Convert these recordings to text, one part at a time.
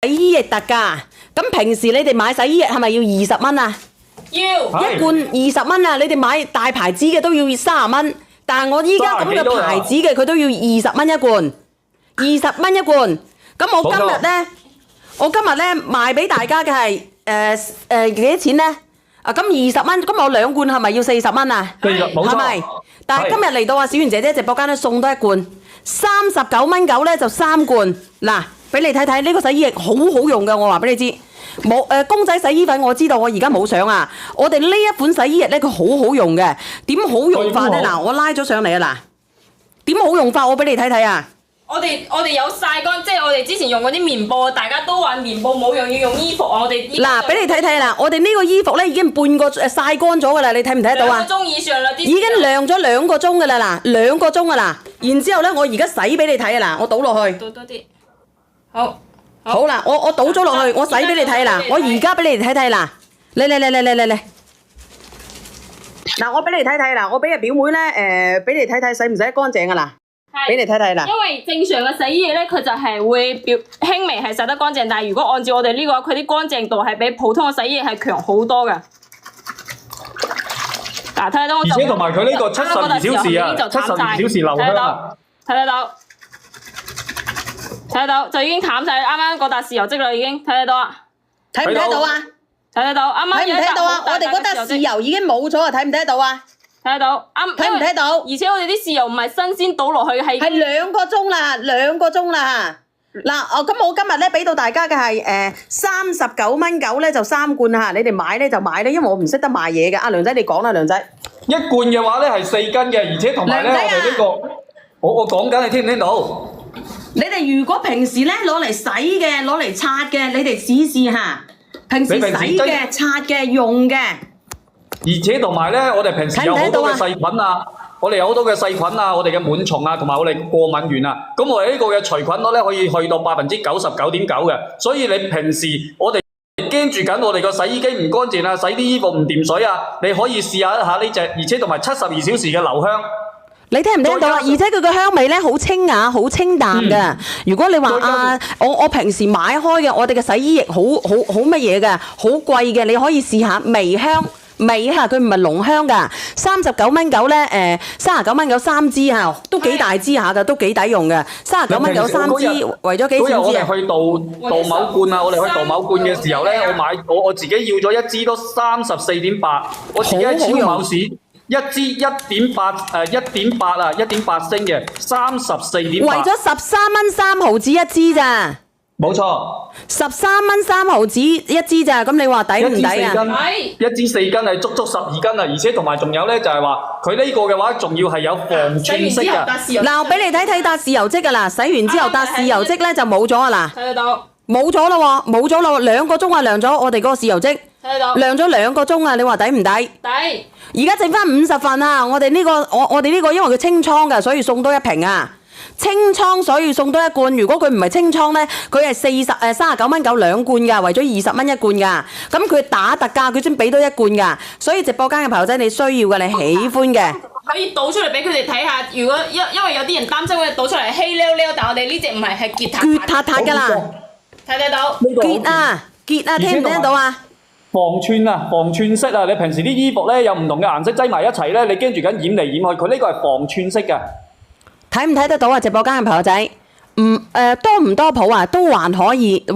洗衣液特價，咁平時你哋買洗衣液係咪要20蚊啊？要一罐20蚊啊！你哋買大牌子嘅都要30蚊，但係我依家咁嘅牌子嘅佢都要20蚊一罐，20蚊一罐。咁我今日咧賣俾大家嘅係幾多錢咧？啊咁20蚊，咁我2罐係咪要40蚊啊？係咪？但係今日嚟到啊，小圓姐姐直播間咧送多一罐，39.9蚊咧就3罐。嗱，俾你睇睇呢個洗衣液好好用㗎，我話俾你知。冇公仔洗衣粉我知道，我而家冇相啊。我哋呢一款洗衣液咧，佢好好用嘅。點好用法咧？嗱，我拉咗上嚟啊！嗱，點好用法？我俾你睇睇啊！我哋有曬乾，即係我哋之前用嗰啲棉布，大家都話棉布冇用，要用衣服啊！我哋嗱，俾你睇睇啦，我哋呢個衣服咧已經半個曬乾咗㗎啦，你睇唔睇得到啊？2個鐘以上啦，已經晾咗2個鐘㗎啦，嗱，2個鐘㗎啦。然之後咧，我而家洗俾你睇啊！嗱，我倒落去。倒多啲。好。好啦，我倒咗落去，我洗俾你睇啦，我而家俾你睇睇啦，嚟，嗱，我俾你睇睇啦，我俾阿表妹咧，俾你睇睇洗唔洗得乾淨噶啦，俾你睇睇啦。因為正常嘅洗衣液咧，佢就係會輕微係洗得乾淨，但係如果按照我哋呢個，佢啲乾淨度係比普通嘅洗衣液係強好多嘅。嗱，睇到我就而且同埋佢呢個72小時啊，72小時留香啊，睇得到。睇得到就已經淡晒，啱啱嗰笪豉油漬啦，已經睇得到啊！睇唔睇到啊？睇得到，啱啱睇唔睇到啊？我哋嗰笪豉油已經冇咗啊！睇唔睇得到啊？睇得到，睇唔睇到？而且我哋啲豉油唔係新鮮倒落去，係2個鐘啦，2個鐘啦。嗱，咁我今日咧俾到大家嘅係39.9蚊咧就3罐嚇，你哋買咧就買咧，因為我唔識得賣嘢嘅。阿梁仔你講啦，梁仔。一罐嘅話咧係4斤嘅，而且同埋咧我哋呢個，我講緊你聽唔聽到？你哋如果平時咧攞嚟洗嘅、攞嚟擦嘅，你哋試試下。平時洗嘅、擦嘅、用嘅。而且同埋咧，我哋平時有好多嘅細菌啊，我哋有好多嘅細菌啊，我哋嘅螨蟲啊，同埋我哋過敏源啊，咁我哋呢個嘅除菌率咧可以去到99.9%嘅，所以你平時我哋驚住緊我哋個洗衣機唔乾淨啊，洗啲衣服唔掂水啊，你可以試下一下呢隻，而且同埋72小時嘅留香。你聽唔聽到啊？而且佢個香味咧好清雅、好清淡嘅。如果你話我平時買開嘅，我哋嘅洗衣液好乜嘢嘅，好貴嘅，你可以試下微香。味嚇，佢唔係濃香㗎，39.9咧39.93支嚇，都幾大支下㗎，都幾抵用嘅。39.93支，為咗幾錢支啊？我哋去杜某罐啊，我哋去杜某罐嘅時候咧，我自己要咗一支都34.8，我自己喺超某市一支1.8啊，1.8升嘅34.8。為咗13蚊3毫子一支咋？冇錯，13蚊3毫子一支咋？咁你話抵唔抵啊？一支4斤係足12斤啊！而且同埋仲有咧，就係話佢呢個嘅話，仲要係有防串式㗎。嗱，我俾你睇睇笪豉油漬㗎啦，洗完之後笪豉油漬咧就冇咗啊啦。睇得到。冇咗啦喎，冇咗啦喎，2個鐘啊晾咗我哋嗰個豉油漬。睇得到。晾咗2個鐘啊，你話抵唔抵？抵。而家剩翻50份啊！我哋呢個我哋呢個因為佢清倉㗎，所以送多1瓶啊。清倉所以送多1罐，如果佢唔係清倉咧，佢係39.9蚊2罐㗎，為咗20蚊1罐㗎。咁佢打特價，佢先俾多1罐㗎。所以直播間嘅朋友仔，你需要嘅，你喜歡嘅，可以倒出嚟俾佢哋睇下。如果因為有啲人擔心佢倒出嚟稀溜溜，但係我哋呢隻唔係，係結塔塔㗎啦。睇得到。結啊，聽唔聽到啊？防串式啊！你平時啲衣服咧有唔同嘅顏色擠埋一齊咧，你驚住緊染嚟染去，佢呢個係防串式嘅。睇唔睇得到啊？直播間嘅朋友仔，多唔多泡啊？都還可以，佢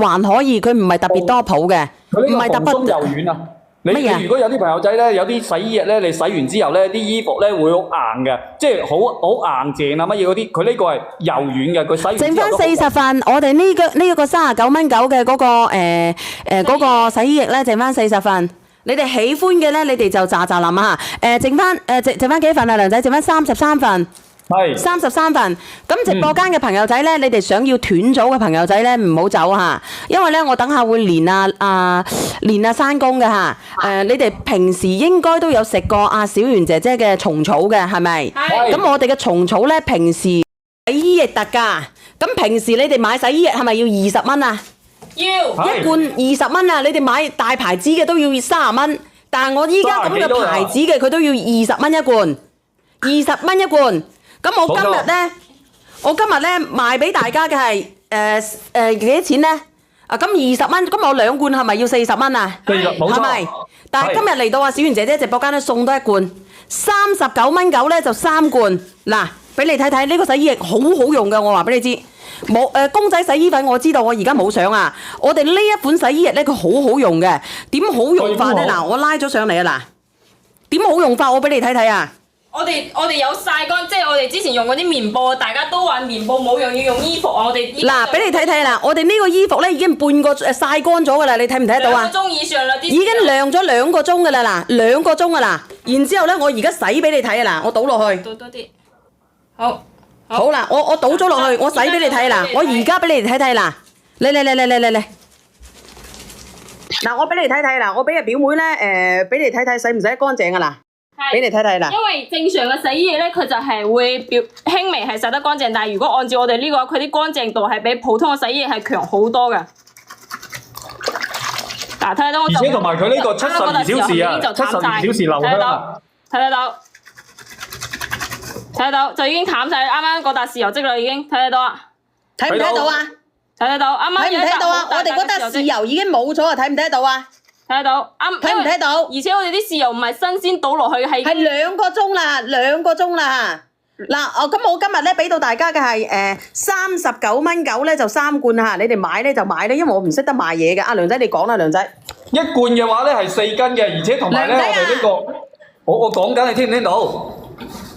唔係特別多泡嘅，唔係特別柔軟啊！你如果有啲朋友仔咧，有啲洗衣液咧，你洗完之後咧，啲衣服咧會好硬嘅，即係好硬淨啊乜嘢嗰啲，佢呢個係柔軟嘅，佢洗完之後剩翻40份，我哋呢一個39.9嘅嗰個嗰個洗衣液咧，剩翻40份。你哋喜歡嘅咧，你哋就咋諗啊？剩翻幾份啊？梁仔，剩翻33份。係33份，咁直播間嘅朋友仔咧，你哋想要斷組嘅朋友仔咧，唔好走嚇，因為咧我等下會連山公嘅嚇。你哋平時應該都有食過阿小圓姐姐嘅蟲草嘅，係咪？係。咁我哋嘅蟲草咧，平時洗衣液特價，咁平時你哋買洗衣液係咪要20蚊啊？要。一罐20蚊啊！你哋買大牌子嘅都要30蚊，但係我依家咁嘅牌子嘅佢都要20蚊一罐，20蚊一罐。咁我今日咧賣俾大家嘅係幾多錢咧？啊，咁20蚊，咁我2罐係咪要40蚊啊？冇錯。係咪？但係今日嚟到小圓姐姐直播間咧送多1罐，39.9咧就3罐。嗱，俾你睇睇呢個洗衣液好好用嘅，我話俾你知。冇公仔洗衣粉我知道，我而家冇相啊。我哋呢一款洗衣液咧，佢好好用嘅。點好用法咧？嗱，我拉咗上嚟啊！嗱，點好用法？我俾你睇睇啊！我哋有曬乾，即係我哋之前用嗰啲棉布，大家都話棉布冇用，要用衣服啊！我哋嗱，俾你睇睇啦，我哋呢個衣服咧已經半個曬乾咗㗎啦，你睇唔睇得到啊？2個鐘以上啦，已經晾咗2個鐘㗎啦，嗱，2個鐘㗎啦。然之後咧，我而家洗俾你睇啊！嗱，我倒落去。倒多啲。好。好啦，我倒咗落去，我洗俾你睇啦，我而家俾你睇睇啦，嚟，嗱，我俾你睇睇啦，我俾阿表妹咧，俾你睇睇洗唔洗得乾淨㗎啦，俾你睇睇啦。因為正常嘅洗衣液咧，佢就係會輕微係洗得乾淨，但係如果按照我哋呢個，佢啲乾淨度係比普通嘅洗衣液係強好多嘅。嗱，睇到我就而且同埋佢呢個72小時啊，72小時留香啊，睇得到。睇得到就已經淡晒，啱啱嗰笪豉油漬啦，已經睇得到啊！睇唔睇到啊？睇得到，啱啱睇唔睇到啊？我哋嗰笪豉油已經冇咗啊！睇唔睇得到啊？睇得到，睇唔睇到？而且我哋啲豉油唔係新鮮倒落去，係2個鐘啦，2個鐘啦。嗱，咁我今日咧俾到大家嘅係39.9咧就3罐嚇，你哋買咧就買咧，因為我唔識得賣嘢嘅。阿梁仔你講啦，梁仔。1罐嘅話咧係4斤嘅，而且同埋咧我哋呢個，我講緊你聽唔聽到？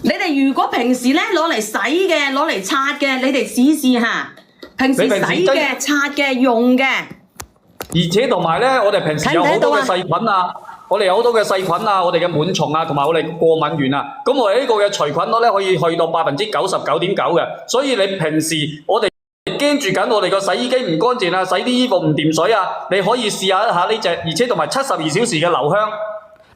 你哋如果平時咧攞嚟洗嘅、攞嚟擦嘅，你哋試試下。平時洗嘅、擦嘅、用嘅。而且同埋咧，我哋平時有好多嘅細菌啊，我哋有好多嘅細菌啊，我哋嘅螨蟲啊，同埋我哋過敏源啊。咁我哋呢個嘅除菌率咧可以去到99.9%嘅，所以你平時我哋驚住緊我哋個洗衣機唔乾淨啊，洗啲衣服唔掂水啊，你可以試下呢隻，而且同埋72小時嘅留香。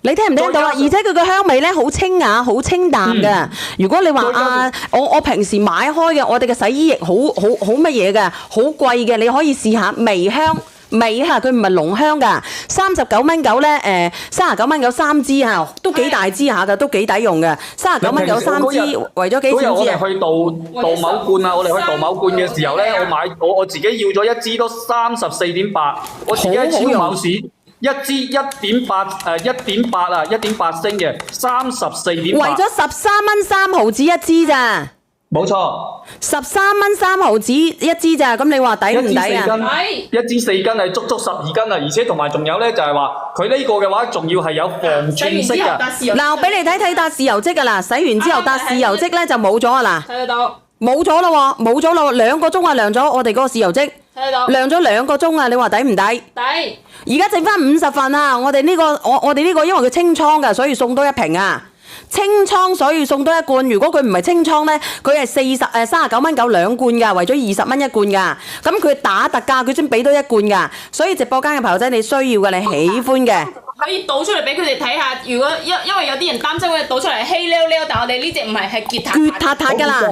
你聽唔聽到啊？而且佢個香味咧好清雅、好清淡嘅。如果你話我平時買開嘅，我哋嘅洗衣液好乜嘢嘅，好貴嘅，你可以試下微香。味嚇，佢唔係濃香㗎，39.9咧39.9 3支嚇，都幾大支下㗎，都幾抵用嘅。39.9 3支，為咗幾錢支啊？我哋去杜某罐啊，我哋去杜某罐嘅時候咧，我自己要咗1支都34.8，我自己喺超某市一支1.8啊1.8升嘅34.8。為咗13蚊3毫子一支咋？冇錯，13蚊3毫子一支咋？咁你話抵唔抵啊？一支4斤係足12斤啊！而且同埋仲有咧，就係話佢呢個嘅話，仲要係有防串式㗎。嗱，我俾你睇睇笪豉油漬㗎啦，洗完之後笪豉油漬咧就冇咗啊嗱。睇得到。冇咗咯喎，冇咗咯，2個鐘啊晾咗我哋嗰個豉油漬。睇得到。晾咗2個鐘啊，你話抵唔抵？抵。而家剩翻50份啊！我哋呢個我哋呢個因為佢清倉㗎，所以送多1瓶啊。清倉所以送多1罐，如果佢唔係清倉咧，佢係39.9蚊2罐㗎，為咗20蚊1罐㗎。咁佢打特價，佢先俾多1罐㗎。所以直播間嘅朋友仔，你需要嘅，你喜歡嘅，可以倒出嚟俾佢哋睇下。如果因為有啲人擔心佢倒出嚟稀溜溜，但係我哋呢隻唔係，係結塔㗎啦。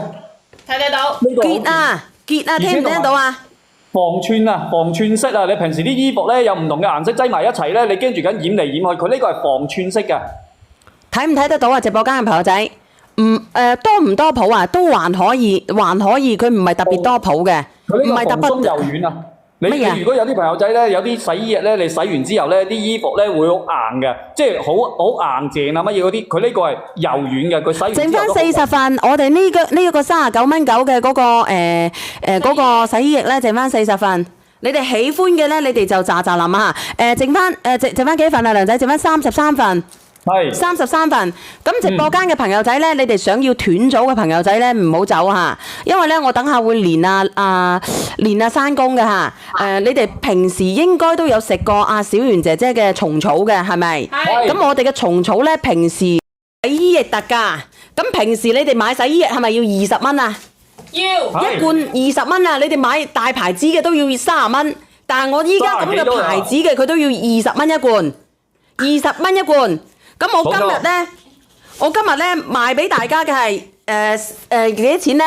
睇得到。結啊，聽唔聽到啊？防串式啊！你平時啲衣服咧有唔同嘅顏色擠埋一齊咧，你驚住緊染嚟染去，佢呢個係防串式嘅。睇唔睇得到啊？直播間嘅朋友仔，多唔多泡啊？都還可以，佢唔係特別多泡嘅，唔係特別柔軟啊！你如果有啲朋友仔咧，有啲洗衣液咧，你洗完之後咧，啲衣服咧會好硬嘅，即係好硬淨啊乜嘢嗰啲，佢呢個係柔軟嘅，佢洗完之後剩翻40份，我哋呢個39.9嘅嗰個洗衣液咧，剩翻40份。你哋喜歡嘅咧，你哋就咋諗啊！剩翻幾份啊，梁仔？剩翻33份。係33份，咁直播間嘅朋友仔咧，你哋想要斷組嘅朋友仔咧，唔好走嚇，因為咧我等下會連山公嘅嚇。你哋平時應該都有食過阿小圓姐姐嘅蟲草嘅，係咪？係。咁我哋嘅蟲草咧，平時洗衣液特價，咁平時你哋買洗衣液係咪要20蚊啊？要。1罐20蚊啊！你哋買大牌子嘅都要30蚊，但係我依家咁嘅牌子嘅佢都要20蚊一罐，20蚊一罐。咁我今日咧賣俾大家嘅係幾多錢咧？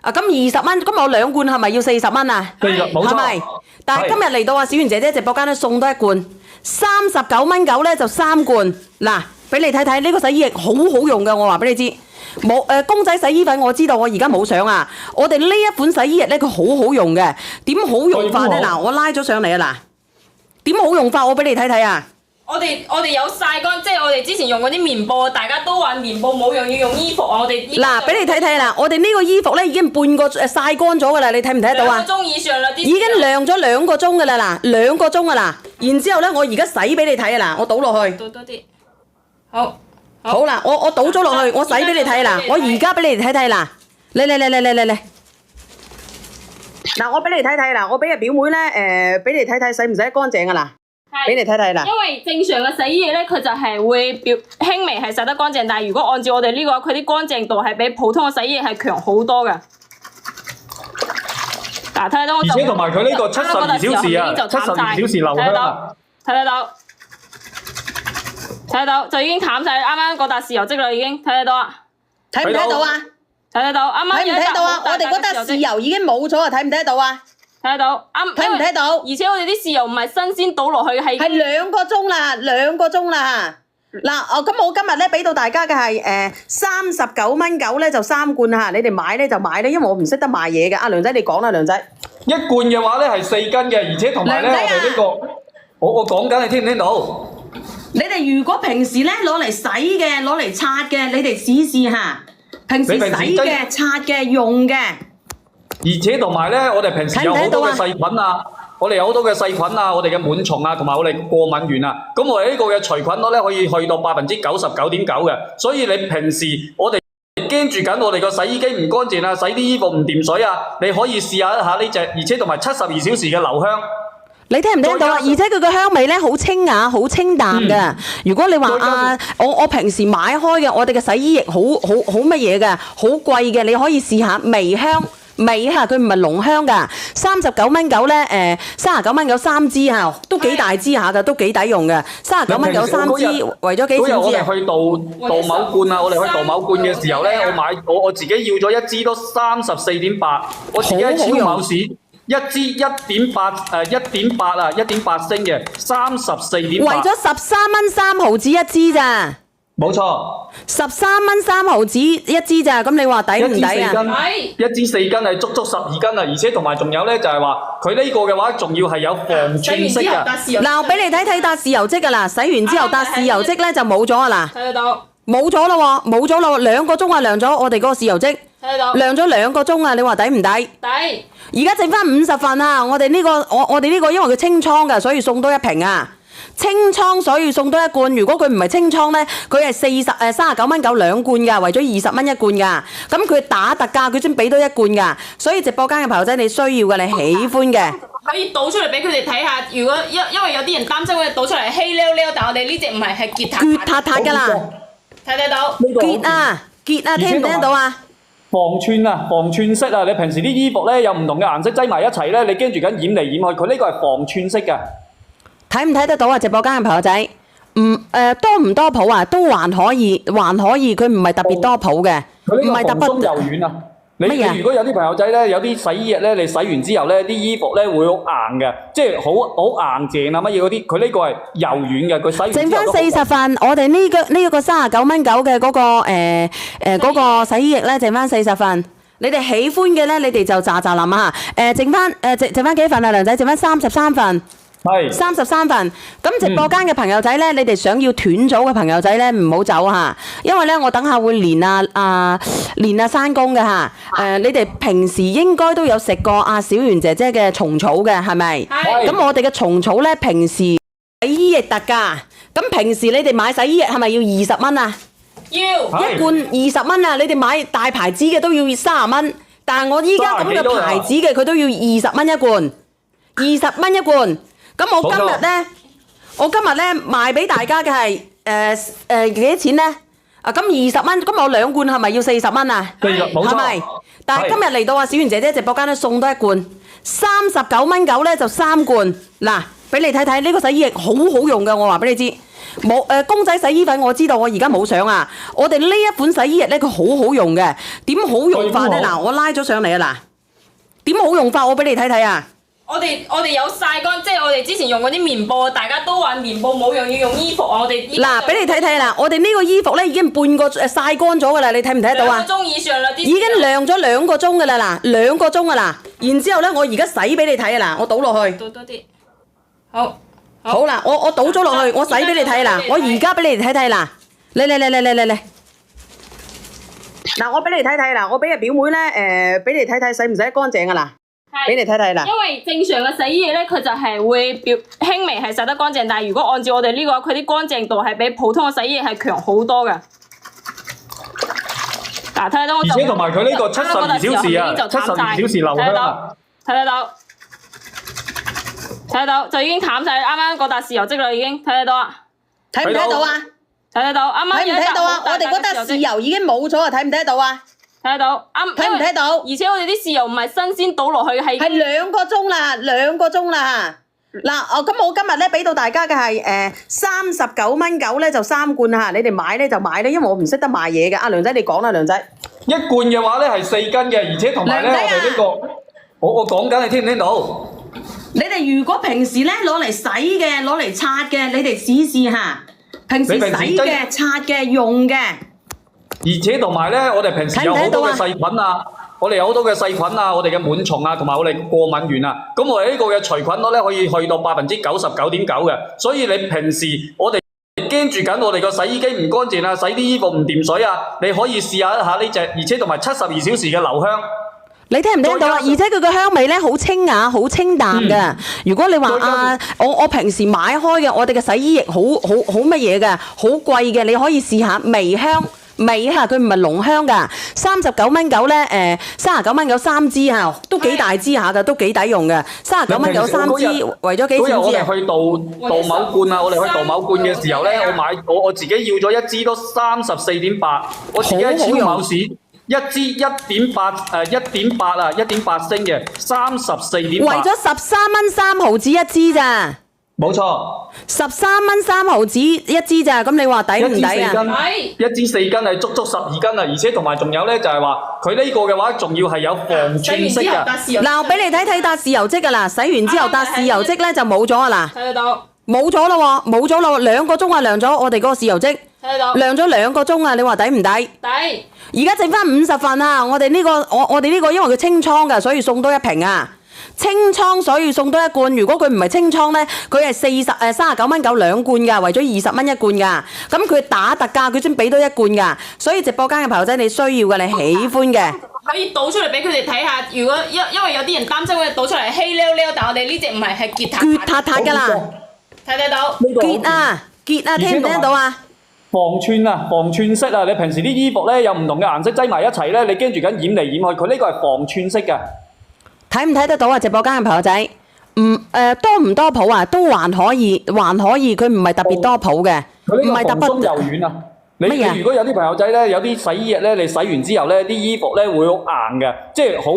咁20蚊，咁我2罐係咪要40蚊啊？係咪？但係今日嚟到小圓姐姐直播間咧送多1罐39.9咧就3罐。嗱，俾你睇睇呢個洗衣液好好用嘅，我話俾你知。冇公仔洗衣粉我知道，我而家冇相啊。我哋呢一款洗衣液咧，佢好好用嘅。點好用法咧？嗱，我拉咗上嚟啊！嗱，點好用法？我俾你睇睇啊！我哋有曬乾，即係我哋之前用嗰啲棉布，大家都話棉布冇用，要用衣服啊！我哋嗱，俾你睇睇啦，我哋呢個衣服咧已經半個曬乾咗噶啦，你睇唔睇得到啊？2個鐘以上啦，已經晾咗2個鐘噶啦，嗱，2個鐘噶啦。然之後咧，我而家洗俾你睇啊！嗱，我倒落去。倒多啲。好。好啦，我倒咗落去，我洗俾你睇啦，我而家俾你睇睇啦，嚟。嗱，我俾你睇睇啦，我俾阿表妹咧，俾你睇睇洗唔洗得乾淨噶啦，俾你睇睇啦。因為正常嘅洗衣液咧，佢就係會輕微係洗得乾淨，但係如果按照我哋呢個，佢啲乾淨度係比普通嘅洗衣液係強好多嘅。嗱，睇到我就而且同埋佢呢個72小時啊，72小時留香啊，睇得到，就已經淡晒，啱啱嗰笪豉油漬啦，已經睇得到啊！睇唔睇到啊？睇得到，啱啱睇唔睇到啊？我哋嗰笪豉油已經冇咗啊！睇唔睇得到啊？睇得到，睇唔睇到？而且我哋啲豉油唔係新鮮倒落去，係2個鐘啦，2個鐘啦。嗱，咁我今日咧俾到大家嘅係39蚊9咧就3罐嚇，你哋買咧就買咧，因為我唔識得賣嘢嘅。阿梁仔你講啦，梁仔。一罐嘅話咧係4斤嘅，而且同埋咧我哋呢個，我講緊你聽唔聽到？你哋如果平時咧攞嚟洗嘅、攞嚟擦嘅，你哋試試下。平時洗嘅、擦嘅、用嘅。而且同埋咧，我哋平時有好多嘅細菌啊，我哋有好多嘅細菌啊，我哋嘅蟎蟲啊，同埋我哋過敏源啊，咁我哋呢個嘅除菌率咧可以去到99.9%嘅，所以你平時我哋驚住緊我哋個洗衣機唔乾淨啊，洗啲衣服唔掂水啊，你可以試下呢隻，而且同埋72小時嘅留香。你聽唔聽到啊？而且佢個香味咧好清雅、好清淡嘅。如果你話我平時買開嘅，我哋嘅洗衣液好乜嘢嘅，好貴嘅，你可以試下微香。味嚇，佢唔係濃香㗎，39蚊9咧，39蚊9 3支嚇，都幾大支下㗎，都幾抵用嘅。39蚊9 3支，為咗幾錢支啊？嗰日我哋去杜某罐啊，我哋去杜某罐嘅時候咧，我自己要咗一支都34.8，我自己喺超某市一支1.8啊1.8升嘅34.8，為咗13蚊3毫子一支咋？冇錯，13蚊3毫子一支咋？咁你話抵唔抵啊？一支4斤係足12斤啊！而且同埋仲有咧，就係話佢呢個嘅話，仲要係有防串式㗎。嗱，俾你睇睇笪豉油漬㗎啦，洗完之後笪豉油漬咧就冇咗啊啦。睇得到。冇咗咯喎，冇咗咯，2個鐘啊晾咗我哋嗰個豉油漬。睇得到。晾咗2個鐘啊，你話抵唔抵？抵。而家剩翻50份啊！我哋呢個我哋呢個因為佢清倉㗎，所以送多1瓶啊。清倉所以送多1罐，如果佢唔係清倉咧，佢係39蚊9 2罐㗎，為咗20蚊1罐㗎。咁佢打特價，佢先俾多1罐㗎。所以直播間嘅朋友仔，你需要嘅，你喜歡嘅，可以倒出嚟俾佢哋睇下。如果因為有啲人擔心佢倒出嚟稀溜溜，但係我哋呢隻唔係，係結塔㗎啦。睇得到。結啊，聽唔聽到啊？防串色啊！你平時啲衣服咧有唔同嘅顏色擠埋一齊咧，你驚住緊染嚟染去，佢呢個係防串色㗎。睇唔睇得到啊？直播間嘅朋友仔，多唔多泡啊？都還可以，佢唔係特別多泡嘅，唔係特別柔軟啊！你如果有啲朋友仔咧，有啲洗衣液咧，你洗完之後咧，啲衣服咧會好硬嘅，即係好硬淨啊乜嘢嗰啲，佢呢個係柔軟嘅，佢洗完之後剩翻40份，我哋呢個39蚊9嘅嗰個洗衣液咧，剩翻40份。你哋喜歡嘅咧，你哋就咋淋啊！剩翻幾份啊？梁仔，剩翻33份。係33份，咁直播間嘅朋友仔咧，你哋想要斷組嘅朋友仔咧，唔好走嚇，因為咧我等下會連山公嘅嚇。你哋平時應該都有食過阿小圓姐姐嘅蟲草嘅，係咪？係。咁我哋嘅蟲草咧，平時洗衣液特價，咁平時你哋買洗衣液係咪要20蚊啊？要。1罐20蚊啊！你哋買大牌子嘅都要30蚊，但係我依家咁嘅牌子嘅佢都要20蚊一罐，20蚊一罐。咁我今日咧賣俾大家嘅係幾多錢咧？咁20蚊，咁我2罐係咪要40蚊啊？係咪？但係今日嚟到小圓姐姐直播間咧送多1罐，39蚊9咧就3罐。嗱，俾你睇睇呢個洗衣液好好用嘅，我話俾你知。冇公仔洗衣粉我知道，我而家冇相啊。我哋呢一款洗衣液咧，佢好好用嘅。點好用法咧？嗱，我拉咗上嚟啊！嗱，點好用法？我俾你睇睇啊！我哋有曬乾，即係我哋之前用嗰啲棉布，大家都話棉布冇用，要用衣服啊！我哋嗱，俾你睇睇啦，我哋呢個衣服咧已經半個曬乾咗㗎啦，你睇唔睇得到啊？2個鐘以上啦，啲已經晾咗2個鐘㗎啦，嗱，2個鐘㗎啦。然之後咧，我而家洗俾你睇啊，嗱，我倒落去。倒多啲。好。好啦，我倒咗落去，我洗俾你睇啦，我而家俾你睇睇啦，嚟。嗱，我俾你睇睇啦，我俾阿表妹咧，俾你睇睇洗唔洗得乾淨㗎啦，俾你睇睇啦。因為正常嘅洗衣液咧，佢就係會輕微係洗得乾淨，但係如果按照我哋呢個，佢啲乾淨度係比普通嘅洗衣液係強好多嘅。嗱，睇到我就而且同埋佢呢個72小時啊，72小時留香啊，睇得到，就已經淡晒，啱啱嗰笪豉油漬啦，已經睇得到啊！睇唔睇到啊？睇得到，啱啱睇唔睇到啊？我哋嗰笪豉油已經冇咗啊！睇唔睇得到啊？睇得到，睇唔睇到？而且我哋啲豉油唔係新鮮倒落去，係2個鐘啦，2個鐘啦。嗱，咁我今日咧俾到大家嘅係39.9蚊咧就3罐嚇，你哋買咧就買咧，因為我唔識得賣嘢嘅。阿梁仔你講啦，梁仔。一罐嘅話咧係4斤嘅，而且同埋咧我哋呢個，我講緊你聽唔聽到？你哋如果平時咧攞嚟洗嘅、攞嚟擦嘅，你哋試下。平時洗嘅、擦嘅、用嘅。而且同埋咧，我哋平時有好多嘅細菌啊，我哋有好多嘅細菌啊，我哋嘅螨蟲啊，同埋我哋過敏源啊，咁我哋呢個嘅除菌率咧可以去到99.9%嘅，所以你平時我哋驚住緊我哋個洗衣機唔乾淨啊，洗啲衣服唔掂水啊，你可以試下一下呢隻，而且同埋72小時嘅留香。你聽唔聽到啊？而且佢個香味咧好清雅、好清淡嘅。如果你話我平時買開嘅，我哋嘅洗衣液好乜嘢嘅，好貴嘅，你可以試下微香。味嚇，佢唔係濃香㗎，39.9咧，39.93支嚇，都幾大支下㗎，都幾抵用嘅。39.93支，為咗幾錢支啊？我哋去杜某罐啊，我哋去杜某罐嘅時候咧，我自己要咗一支都34.8，我自己喺超某市一支1.8啊，1.8升嘅34.8。為咗13蚊3毫子一支咋？冇錯，13蚊3毫子一支咋，咁你話抵唔抵啊？一支4斤係足12斤啊，而且同埋仲有咧就係話佢呢個嘅話仲要係有防串式㗎。嗱，我俾你睇睇笪豉油漬㗎啦，洗完之後笪豉油漬咧就冇咗啊嗱，睇得到，冇咗啦喎，2個鐘啊晾咗我哋嗰個豉油漬，睇得到，晾咗2個鐘啊，你話抵唔抵？抵。而家剩翻50份啊，我哋呢個我哋呢個因為佢清倉㗎，所以送多1瓶啊。清倉所以送多1罐，如果佢唔係清倉咧，佢係39.9蚊2罐㗎，為咗20蚊1罐㗎。咁佢打特價，佢先俾多1罐㗎。所以直播間嘅朋友仔，你需要嘅，你喜歡嘅，可以倒出嚟俾佢哋睇下。如果因為有啲人擔心佢倒出嚟稀溜溜，但係我哋呢隻唔係，係結塔塔㗎啦。睇得到？結啊，聽唔聽到啊？防串色啊！你平時啲衣服咧有唔同嘅顏色擠埋一齊咧，你驚住緊染嚟染去，佢呢個係防串色㗎。睇唔睇得到啊？直播間嘅朋友仔，多唔多泡啊？都還可以，佢唔係特別多泡嘅，唔係特別鬆柔軟啊！你如果有啲朋友仔咧，有啲洗衣液咧，你洗完之後咧，啲衣服咧會好硬嘅，即係好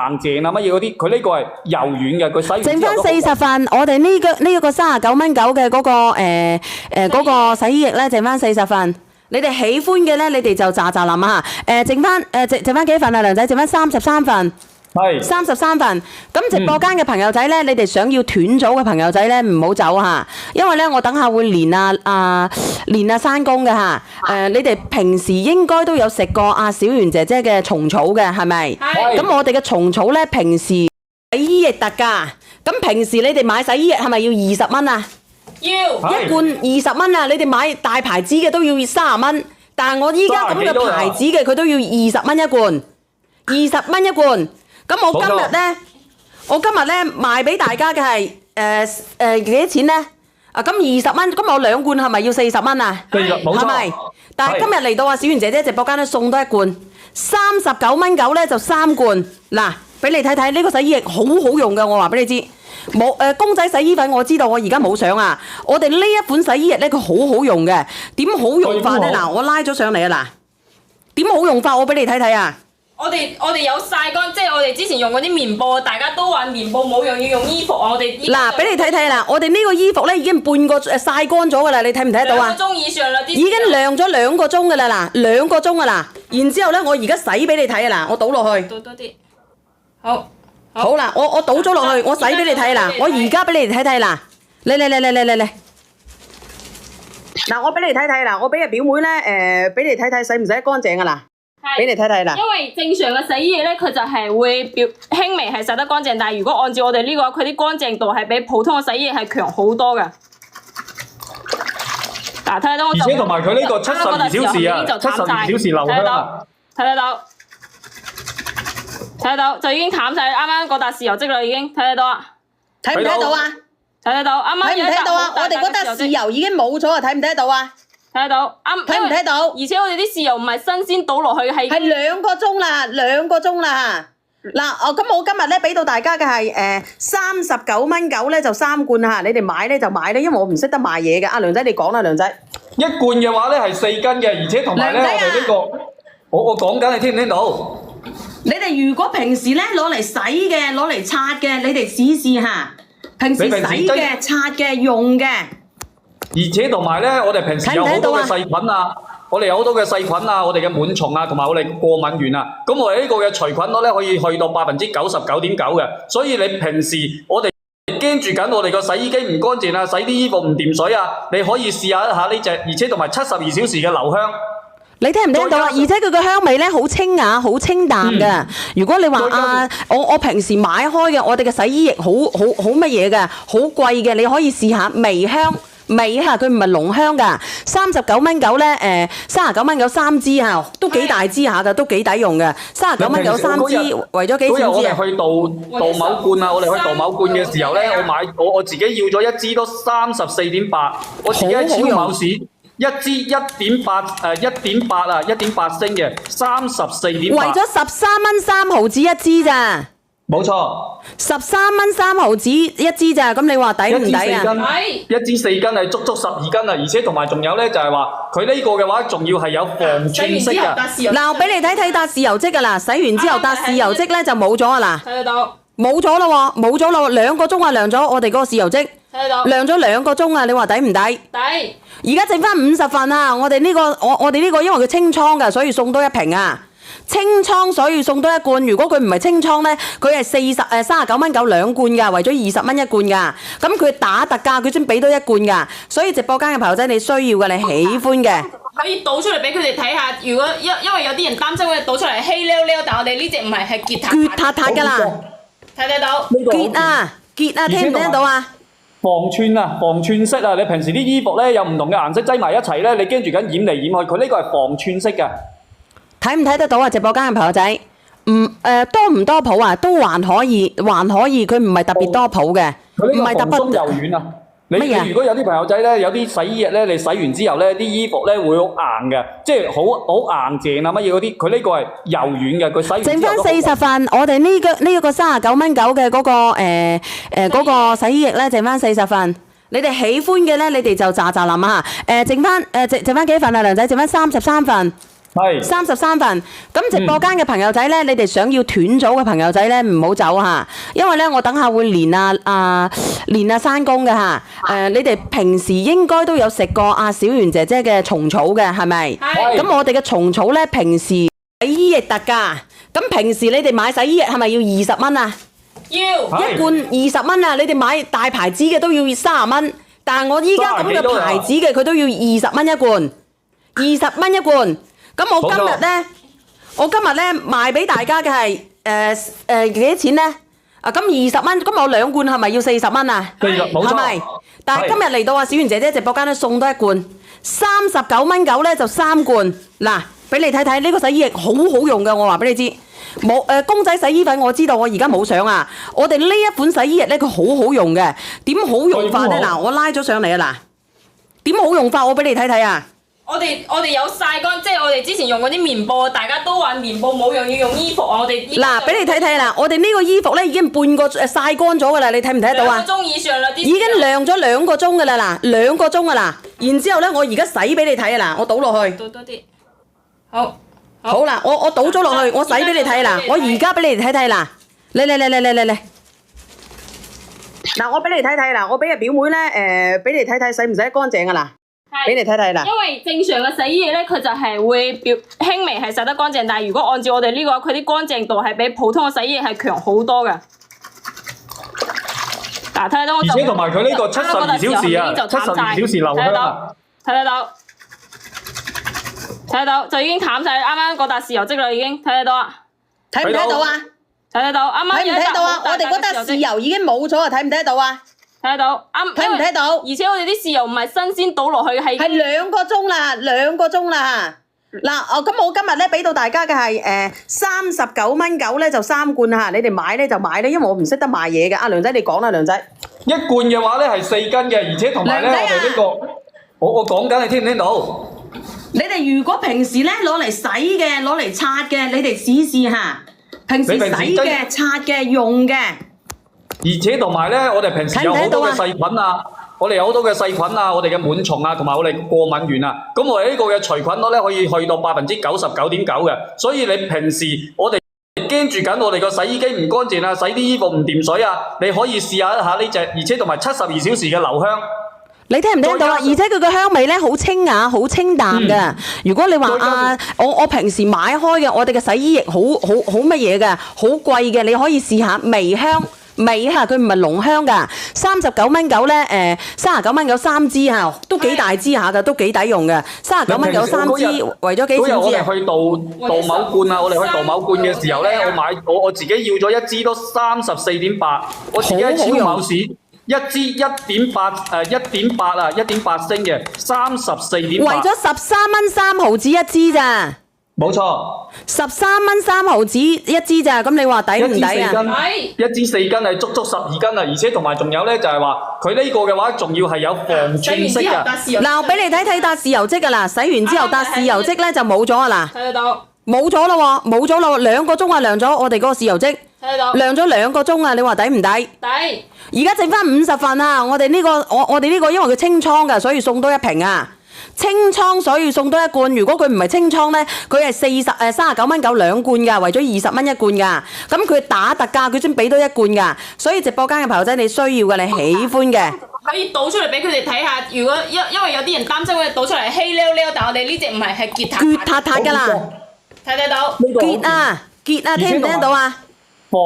硬淨啊乜嘢嗰啲，佢呢個係柔軟嘅，佢洗完之後都好。剩翻40份，我哋呢個39.9嘅嗰個洗衣液咧，剩翻40份。你哋喜歡嘅咧，你哋就咋淋啊！剩翻幾份啊？梁仔，剩翻33份。係33份，咁直播間嘅朋友仔咧，你哋想要斷組嘅朋友仔咧，唔好走嚇，因為咧我等下會連山公嘅嚇。你哋平時應該都有食過阿小圓姐姐嘅蟲草嘅，係咪？係。咁我哋嘅蟲草咧，平時洗衣液特價，咁平時你哋買洗衣液係咪要20蚊啊？要。1罐20蚊啊！你哋買大牌子嘅都要30蚊，但係我依家咁嘅牌子嘅佢都要20蚊一罐，20蚊一罐。咁我今日咧賣俾大家嘅係幾多錢咧？咁20蚊，咁我2罐係咪要40蚊啊？係咪？但係今日嚟到小圓姐姐直播間咧送多1罐，39.9咧就3罐。嗱，俾你睇睇呢個洗衣液好好用嘅，我話俾你知。冇公仔洗衣粉我知道，我而家冇相啊。我哋呢一款洗衣液咧佢好好用嘅，點好用法咧？嗱，我拉咗上嚟啊！嗱，點好用法我俾你睇睇啊！我哋有曬乾，即係我哋之前用嗰啲棉布，大家都話棉布冇用，要用衣服啊！我哋嗱，俾你睇睇啦，我哋呢個衣服咧已經半個曬乾咗㗎啦，你睇唔睇得到啊？2個鐘以上啦，已經晾咗2個鐘㗎啦，嗱，2個鐘㗎啦。然之後咧，我而家洗俾你睇啊！嗱，我倒落去。倒多啲。好。好啦，我倒咗落去，我洗俾你睇啦，我而家俾你睇睇啦，嚟。嗱，我俾你睇睇啦，我俾阿表妹咧，俾你睇睇洗唔洗得乾淨噶啦，俾你睇睇啦。因為正常嘅洗衣液咧，佢就係會輕微係洗得乾淨，但係如果按照我哋呢個，佢啲乾淨度係比普通嘅洗衣液係強好多嘅。嗱，睇到我就而且同埋佢呢個72小時啊，72小時留香啊，睇得到，就已經淡晒，啱啱嗰笪豉油漬啦，已經睇得到啊，睇唔睇到啊？睇得到，啱啱睇唔睇到啊？我哋嗰笪豉油已經冇咗啊，睇唔睇得到啊？睇得到，睇唔睇到？而且我哋啲豉油唔係新鮮倒落去，係2個鐘啦，2個鐘啦。嗱，咁我今日咧俾到大家嘅係39.9蚊咧就3罐嚇，你哋買咧就買咧，因為我唔識得賣嘢嘅。阿梁仔你講啦，梁仔。一罐嘅話咧係4斤嘅，而且同埋咧我哋呢個，我講緊你聽唔聽到？你哋如果平時咧攞嚟洗嘅、攞嚟刷嘅，你哋試下。平時洗嘅、刷嘅、用嘅。而且同埋咧，我哋平時有好多嘅細菌啊，我哋有好多嘅細菌啊，我哋嘅螨蟲啊，同埋我哋過敏源啊，咁我哋呢個嘅除菌率咧可以去到99.9%嘅，所以你平時我哋驚住緊我哋個洗衣機唔乾淨啊，洗啲衣服唔掂水啊，你可以試下呢隻，而且同埋72小時嘅留香。你聽唔聽到啊？而且佢個香味咧好清雅、好清淡嘅。如果你話我平時買開嘅，我哋嘅洗衣液好乜嘢嘅，好貴嘅，你可以試下微香。味嚇，佢唔係濃香㗎，39.9蚊咧，39.9蚊3支嚇，都幾大支下㗎，都幾抵用嘅。39.9蚊3支，為咗幾錢支啊？我哋去杜某罐啊，我哋去杜某罐嘅時候咧，我自己要咗一支都34.8，我自己喺超某市一支1.8啊，1.8升嘅34.8。為咗13蚊3毫子一支咋？冇錯，13蚊3毫子一支咋，咁你話抵唔抵啊？一支4斤係足12斤啊，而且同埋仲有咧就係話佢呢個嘅話仲要係有防串式㗎。嗱，我俾你睇睇笪豉油漬㗎啦，洗完之後笪豉油漬咧就冇咗啊啦，睇得到，冇咗啦喎，冇咗啦喎，2個鐘啊涼咗我哋嗰個豉油漬，睇得到，涼咗2個鐘啊，你話抵唔抵？抵。而家剩翻50份啊，我哋呢個我哋呢個因為佢清倉㗎，所以送多1瓶啊。清倉所以送多1罐，如果佢唔係清倉咧，佢係39.9蚊2罐㗎，為咗20蚊1罐㗎。咁佢打特價，佢先俾多1罐㗎。所以直播間嘅朋友仔，你需要嘅，你喜歡嘅，可以倒出嚟俾佢哋睇下。如果因為有啲人擔心佢倒出嚟稀溜溜，但係我哋呢隻唔係，係結塔塔㗎啦。睇得到？結啊，聽唔聽到啊？防串色啊！你平時啲衣服咧有唔同嘅顏色擠埋一齊咧，你驚住緊染嚟染去，佢呢個係防串色㗎。睇唔睇得到啊？直播間嘅朋友仔，多唔多泡啊？都還可以，佢唔係特別多泡嘅，唔係特別鬆柔軟啊。你如果有啲朋友仔咧，有啲洗衣液咧，你洗完之後咧，啲衣服咧會好硬嘅，即係好硬淨啊乜嘢嗰啲，佢呢個係柔軟嘅，佢洗完之後都好。剩翻40份，我哋呢個39.9蚊嘅嗰個洗衣液咧，剩翻40份。你哋喜歡嘅咧，你哋就咋淋啊！剩翻幾份啊？梁仔，剩翻33份。係33份，咁直播間嘅朋友仔咧，你哋想要斷組嘅朋友仔咧，唔好走嚇，因為咧我等下會連山公嘅嚇。你哋平時應該都有食過阿小圓姐姐嘅蟲草嘅，係咪？係。咁我哋嘅蟲草咧，平時洗衣液特價，咁平時你哋買洗衣液係咪要20蚊啊？要。一罐20蚊啊！你哋買大牌子嘅都要30蚊，但係我依家咁嘅牌子嘅佢都要20蚊一罐，20蚊一罐。咁我今日咧賣俾大家嘅係幾多錢咧？咁20蚊，咁我2罐係咪要40蚊啊？係咪？但係今日嚟到小圓姐姐直播間咧送多1罐，39.9蚊咧就3罐。嗱，俾你睇睇呢個洗衣液好好用嘅，我話俾你知。冇公仔洗衣粉我知道，我而家冇相啊。我哋呢一款洗衣液咧佢好好用嘅，點好用法咧？嗱，我拉咗上嚟啊！嗱，點好用法我俾你睇睇啊！我哋有曬乾，即係我哋之前用嗰啲棉布，大家都話棉布冇用，要用衣服啊！我哋嗱，俾你睇睇啦，我哋呢個衣服咧已經半個曬乾咗㗎啦，你睇唔睇得到啊？2個鐘以上啦，已經晾咗2個鐘㗎啦，嗱，2個鐘㗎啦。然之後咧，我而家洗俾你睇啊！嗱，我倒落去，倒多啲，好啦，我倒咗落去，我洗俾你睇啦，我而家俾你睇睇啦，嚟，嗱，我俾你睇睇啦，我俾阿表妹咧，俾你睇睇洗唔洗得乾淨㗎啦。俾你睇睇啦，因為正常嘅洗衣液咧，佢就係會輕微係洗得乾淨，但係如果按照我哋呢個，佢啲乾淨度係比普通嘅洗衣液係強好多嘅。嗱，睇得到，而且同埋佢呢個72小時啊，72小時留香啊，睇得到，睇得到，就已經淡晒，啱啱嗰笪豉油漬啦，已經睇得到啊，睇唔睇到啊？睇得到，啱啱睇唔睇到啊？我哋嗰笪豉油已經冇咗啊，睇唔睇得到啊？睇得到，睇唔睇到？而且我哋啲豉油唔係新鮮倒落去，係2個鐘啦，2個鐘啦。嗱，咁我今日咧俾到大家嘅係39.9蚊咧就3罐嚇，你哋買咧就買咧，因為我唔識得賣嘢嘅。阿梁仔你講啦，梁仔。一罐嘅話咧係4斤嘅，而且同埋咧我哋呢個，我講緊你聽唔聽到？你哋如果平時咧攞嚟洗嘅、攞嚟刷嘅，你哋試試下。平時洗嘅、刷嘅、用嘅。而且同埋咧，我哋平時有好多嘅細菌啊，我哋有好多嘅細菌啊，我哋嘅螨蟲啊，同埋我哋過敏源啊，咁我哋呢個嘅除菌率咧可以去到99.9%嘅，所以你平時我哋驚住緊我哋個洗衣機唔乾淨啊，洗啲衣服唔掂水啊，你可以試下一下呢隻，而且同埋72小時嘅留香。你聽唔聽到啊？而且佢個香味咧好清雅、好清淡嘅。如果你話我平時買開嘅，我哋嘅洗衣液好乜嘢嘅，好貴嘅，你可以試下微香。味嚇，佢唔係濃香㗎，39.9蚊咧，39.9蚊3支嚇，都幾大支下㗎，都幾抵用嘅。39.9蚊3支，為咗幾錢支啊？嗰日我哋去杜某罐啊，我哋去杜某罐嘅時候咧，我自己要咗一支都34.8，我自己喺超某市一支1.8啊，1.8升嘅34.8。為咗13蚊3毫子一支咋？冇錯，13蚊3毫子一支咋，咁你話抵唔抵啊？一支4斤係足12斤啊，而且同埋仲有咧就係話佢呢個嘅話仲要係有防串式㗎。嗱，我俾你睇睇笪豉油漬㗎啦，洗完之後笪豉油漬咧就冇咗啊嗱，睇得到，冇咗咯喎，冇咗咯，2個鐘啊涼咗我哋嗰個豉油漬，睇得到，涼咗2個鐘啊，你話抵唔抵？抵。而家剩翻50份啊，我哋呢個我哋呢個因為佢清倉㗎，所以送多1瓶啊。清倉所以送多1罐，如果佢唔係清倉咧，佢係39.9蚊2罐㗎，為咗20蚊1罐㗎。咁佢打特價，佢先俾多1罐㗎。所以直播間嘅朋友仔，你需要嘅，你喜歡嘅，可以倒出嚟俾佢哋睇下。如果因為有啲人擔心佢倒出嚟稀溜溜，但係我哋呢隻唔係，係結塔塔㗎啦。睇得到？結啊，聽唔聽到啊？防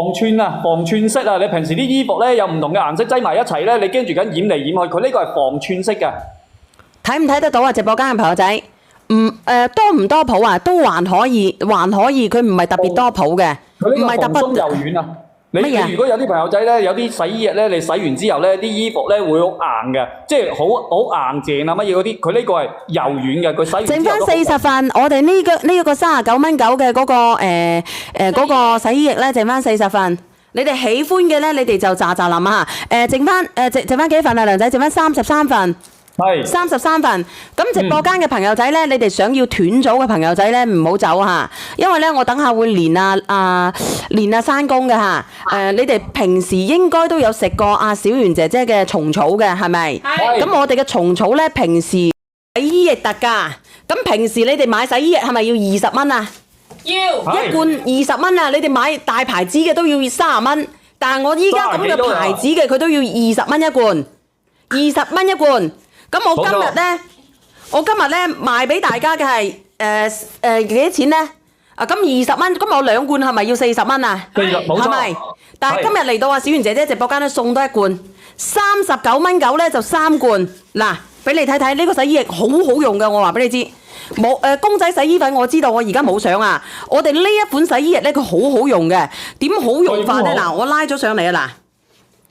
串色啊！你平時啲衣服咧有唔同嘅顏色擠埋一齊咧，你驚住緊染嚟染去，佢呢個係防串色嘅。睇唔睇得到啊？直播間嘅朋友仔，多唔多泡啊？都還可以，佢唔係特別多泡嘅，唔係特別柔軟啊！你如果有啲朋友仔咧，有啲洗衣液咧，你洗完之後咧，啲衣服咧會好硬嘅，即係好硬淨啊乜嘢嗰啲，佢呢個係柔軟嘅，佢洗完之後剩翻40份，我哋呢個39.9蚊嘅嗰個嗰個洗衣液咧，剩翻40份。你哋喜歡嘅咧，你哋就咋諗啊！剩翻幾份啊，梁仔？剩翻33份。係33份，咁直播間嘅朋友仔咧，你哋想要斷組嘅朋友仔咧，唔好走嚇，因為咧我等下會連山公嘅嚇。你哋平時應該都有食過阿小圓姐姐嘅蟲草嘅，係咪？係。咁我哋嘅蟲草咧，平時洗衣液特價，咁平時你哋買洗衣液係咪要20蚊啊？要。一罐20蚊啊！你哋買大牌子嘅都要30蚊，但係我依家咁嘅牌子嘅佢都要20蚊一罐，20蚊一罐。咁我今日咧賣俾大家嘅係幾多錢咧？咁20蚊，咁我2罐係咪要40蚊啊？係咪？但係今日嚟到小圓姐姐直播間咧送多1罐，39.9蚊咧就3罐。嗱，俾你睇睇呢個洗衣液好好用嘅，我話俾你知。冇公仔洗衣粉我知道，我而家冇相啊。我哋呢一款洗衣液咧，佢好好用嘅。點好用法咧？嗱，我拉咗上嚟啊！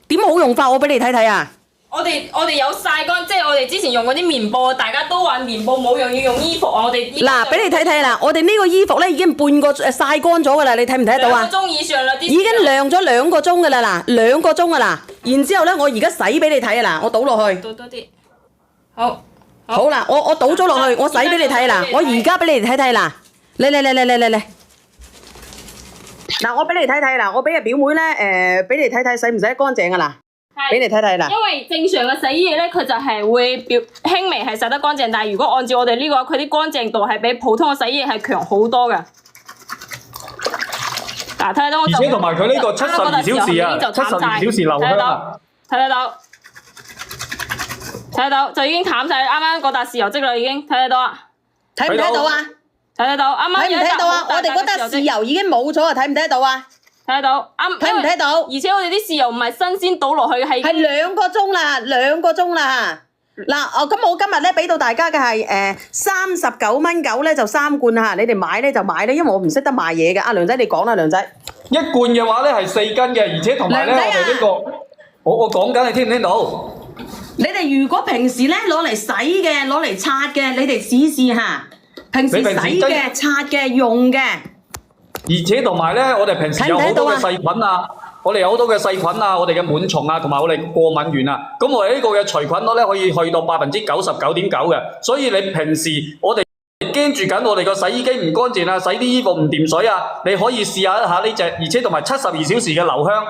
嗱，點好用法？我俾你睇睇啊！我哋有曬乾，即係我哋之前用嗰啲棉布，大家都話棉布冇用，要用衣服啊！我哋嗱，俾你睇睇啦，我哋呢個衣服咧已經半個曬乾咗㗎啦，你睇唔睇得到啊？2個鐘以上啦，已經晾咗2個鐘㗎啦，嗱，2個鐘㗎啦。然之後咧，我而家洗俾你睇啊！嗱，我倒落去。倒多啲。好。好啦，我倒咗落去，我洗俾你睇啦，我而家俾你睇睇啦，嚟。嗱，我俾你睇睇啦，我俾阿表妹咧，俾你睇睇洗唔洗得乾淨㗎啦。俾你睇睇啦，因為正常嘅洗衣液咧，佢就係會輕微係洗得乾淨，但係如果按照我哋呢個，佢啲乾淨度係比普通嘅洗衣液係強好多嘅。嗱，睇得到，而且同埋佢呢個72小時啊，72小時留香啊，睇得到，就已經淡晒，啱啱嗰笪豉油漬啦，已經睇得到啊，睇唔睇到啊？睇得到，啱啱睇唔睇到啊？我哋嗰笪豉油已經冇咗啊，睇唔睇到啊？睇睇得到，睇唔睇到？而且我哋啲豉油唔係新鮮倒落去，係2個鐘啦，2個鐘啦。嗱，咁我今日咧俾到大家嘅係39.9咧就3罐嚇，你哋買咧就買咧，因為我唔識得賣嘢嘅。阿梁仔你講啦，梁仔。一罐嘅話咧係4斤嘅，而且同埋咧我哋呢個，我講緊你聽唔聽到？你哋如果平時咧攞嚟洗嘅、攞嚟刷嘅，你哋試試下。平時洗嘅、刷嘅、用嘅。而且同埋咧，我哋平時有好多嘅細菌啊，我哋有好多嘅細菌啊，我哋嘅螨蟲啊，同埋我哋過敏源啊，咁我哋呢個嘅除菌率咧可以去到99.9%嘅，所以你平時我哋驚住緊我哋個洗衣機唔乾淨啊，洗啲衣服唔掂水啊，你可以試下一下呢隻，而且同埋72小時嘅留香。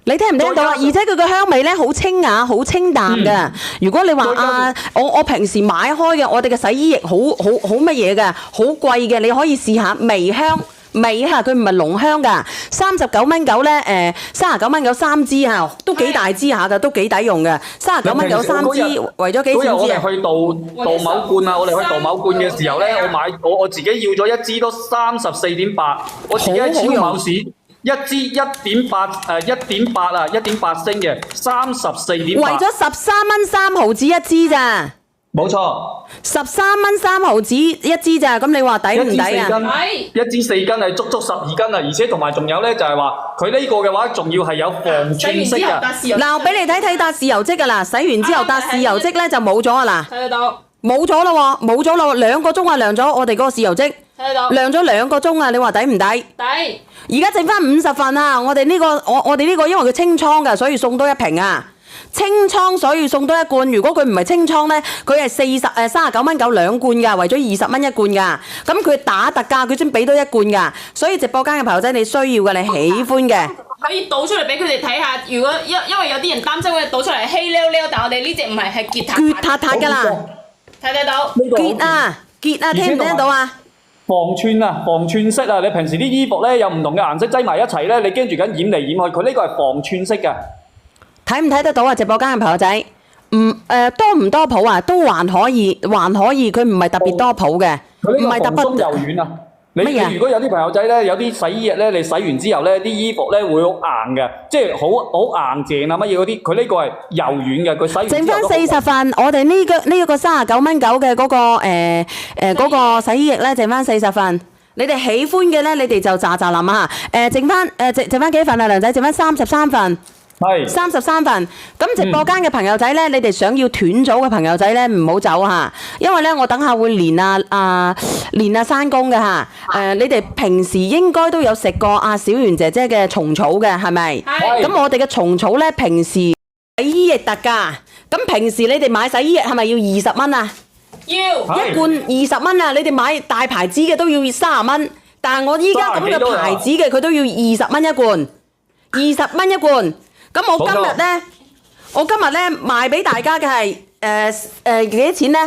你聽唔聽到啊？而且佢個香味咧好清雅、好清淡嘅。如果你話我平時買開嘅，我哋嘅洗衣液好乜嘢嘅，好貴嘅，你可以試下微香。味嚇，佢唔係濃香㗎，39.9咧39.9 3支嚇，都幾大支下㗎，都幾抵用嘅。39.9 3支，為咗幾錢支啊？嗰日我哋去杜某罐啊，我哋去杜某罐嘅時候咧，我自己要咗一支都34.8，我自己喺超某市一支1.8啊1.8升嘅34.8，為咗13蚊3毫子一支咋？冇錯，13蚊3毫子一支咋？咁你話抵唔抵啊？一支4斤係足12斤啊！而且同埋仲有咧，就係話佢呢個嘅話，仲要係有防串式㗎。嗱，俾你睇睇笪豉油漬㗎啦，洗完之後笪豉油漬咧就冇咗啊啦，睇得到，冇咗咯喎，冇咗咯，2個鐘啊涼咗我哋嗰個豉油漬，睇得到，涼咗2個鐘啊！你話抵唔抵？抵。而家剩翻50份啊！我哋呢個我哋呢個因為佢清倉㗎，所以送多1瓶啊！清倉所以送多1罐，如果佢唔係清倉咧，佢係39.9蚊2罐㗎，為咗20蚊1罐㗎。咁佢打特價，佢先俾多1罐㗎。所以直播間嘅朋友仔，你需要嘅，你喜歡嘅，可以倒出嚟俾佢哋睇下。如果因為有啲人擔心佢倒出嚟稀溜溜，但係我哋呢隻唔係，係結塔塔㗎啦。睇得到？結啊，聽唔聽到啊？防串色啊！你平時啲衣服咧有唔同嘅顏色擠埋一齊咧，你驚住緊染嚟染去，佢呢個係防串色㗎。睇唔睇得到啊？直播間嘅朋友仔，多唔多泡啊？都還可以，佢唔係特別多泡嘅，唔係特別鬆柔軟啊！你如果有啲朋友仔咧，有啲洗衣液咧，你洗完之後咧，啲衣服咧會好硬嘅，即係好硬淨啊乜嘢嗰啲，佢呢個係柔軟嘅，佢洗完之後剩翻40份，我哋呢個39.9嘅嗰個洗衣液咧，剩翻40份。你哋喜歡嘅咧，你哋就咋淋啊！剩翻幾份啊，梁仔？剩翻33份。係33份，咁直播間嘅朋友仔咧，你哋想要斷組嘅朋友仔咧，唔好走嚇，因為咧我等下會連山公嘅嚇。你哋平時應該都有食過阿小圓姐姐嘅蟲草嘅，係咪？係。咁我哋嘅蟲草咧，平時洗衣液特價，咁平時你哋買洗衣液係咪要20蚊啊？要。1罐20蚊啊！你哋買大牌子嘅都要30蚊，但係我依家咁嘅牌子嘅佢都要20蚊一罐，20蚊一罐。咁我今日咧賣俾大家嘅係幾多錢咧？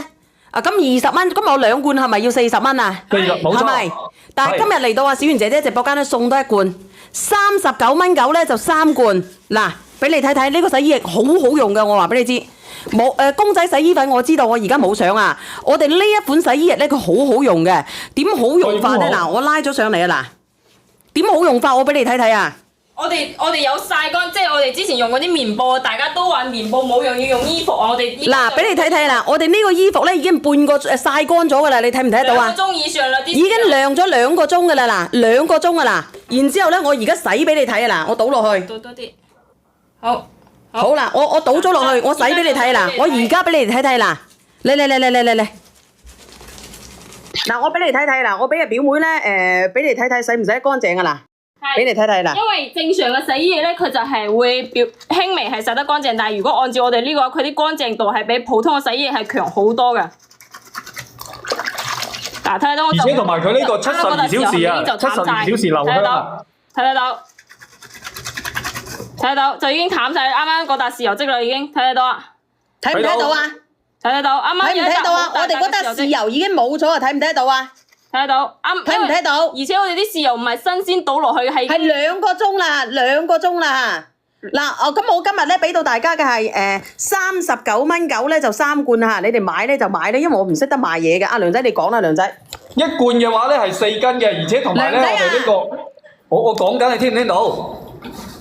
咁20蚊，咁我2罐係咪要40蚊啊？係咪？但係今日嚟到小圓姐姐直播間咧送多1罐，39.9咧就3罐。嗱，俾你睇睇呢個洗衣液好好用嘅，我話俾你知。冇公仔洗衣粉我知道，我而家冇相啊。我哋呢一款洗衣液咧，佢好好用嘅。點好用法咧？嗱，我拉咗上嚟啊！嗱，點好用法？我俾你睇睇啊！我哋有曬乾，即係我哋之前用嗰啲棉布，大家都話棉布冇用，要用衣服啊！我哋嗱，俾你睇睇啦，我哋呢個衣服咧已經半個曬乾咗㗎啦，你睇唔睇得到啊？2個鐘以上啦，已經晾咗2個鐘㗎啦，嗱，2個鐘㗎啦。然之後咧，我而家洗俾你睇啊！嗱，我倒落去。倒多啲。好。好啦，我倒咗落去，我洗俾你睇啦，我而家俾你睇睇啦，嚟。嗱，我俾你睇睇啦，我俾阿表妹咧俾你睇睇洗唔洗得乾淨㗎啦。俾你睇睇啦，因為正常嘅洗衣液咧，佢就係會輕微係洗得乾淨，但係如果按照我哋呢個，佢啲乾淨度係比普通嘅洗衣液係強好多嘅。嗱，睇到我就而且同埋佢呢個72小時啊，72小時留香啊，睇得到，就已經淡晒，啱啱嗰笪豉油漬啦，已經睇得到啊，睇唔睇到啊？睇得到，啱啱睇唔睇到啊？我哋嗰笪豉油已經冇咗啊，睇唔睇得到啊？睇得到，睇唔睇到？而且我哋啲豉油唔係新鮮倒落去，係2個鐘啦，2個鐘啦。嗱，咁我今日咧俾到大家嘅係39.9咧就3罐嚇，你哋買咧就買咧，因為我唔識得賣嘢嘅。阿梁仔你講啦，梁仔。一罐嘅話咧係4斤嘅，而且同埋咧我哋呢個。我講緊，你聽唔聽到？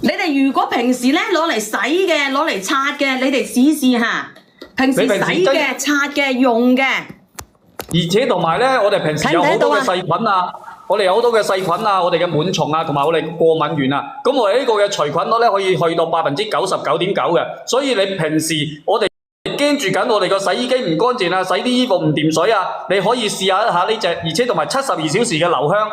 你哋如果平時咧攞嚟洗嘅、攞嚟刷嘅，你哋試下。平時洗嘅、刷嘅、用嘅。而且同埋咧，我哋平時有好多嘅細菌啊，我哋有好多嘅細菌啊，我哋嘅螨蟲啊，同埋我哋過敏源啊，咁我哋呢個嘅除菌率咧可以去到99.9%嘅，所以你平時我哋驚住緊我哋個洗衣機唔乾淨啊，洗啲衣服唔掂水啊，你可以試下呢隻，而且同埋72小時嘅留香。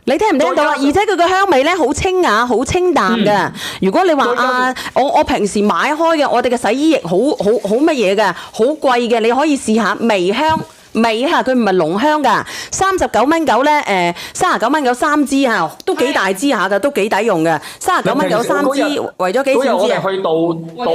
你聽唔聽到啊？而且佢個香味咧好清雅、好清淡嘅。如果你話我平時買開嘅，我哋嘅洗衣液好乜嘢嘅，好貴嘅，你可以試下微香。味嚇，佢唔係濃香㗎，39.9咧，39.93支嚇，都幾大支下㗎，都幾抵用嘅，39.93支，為咗幾錢支啊？我哋去杜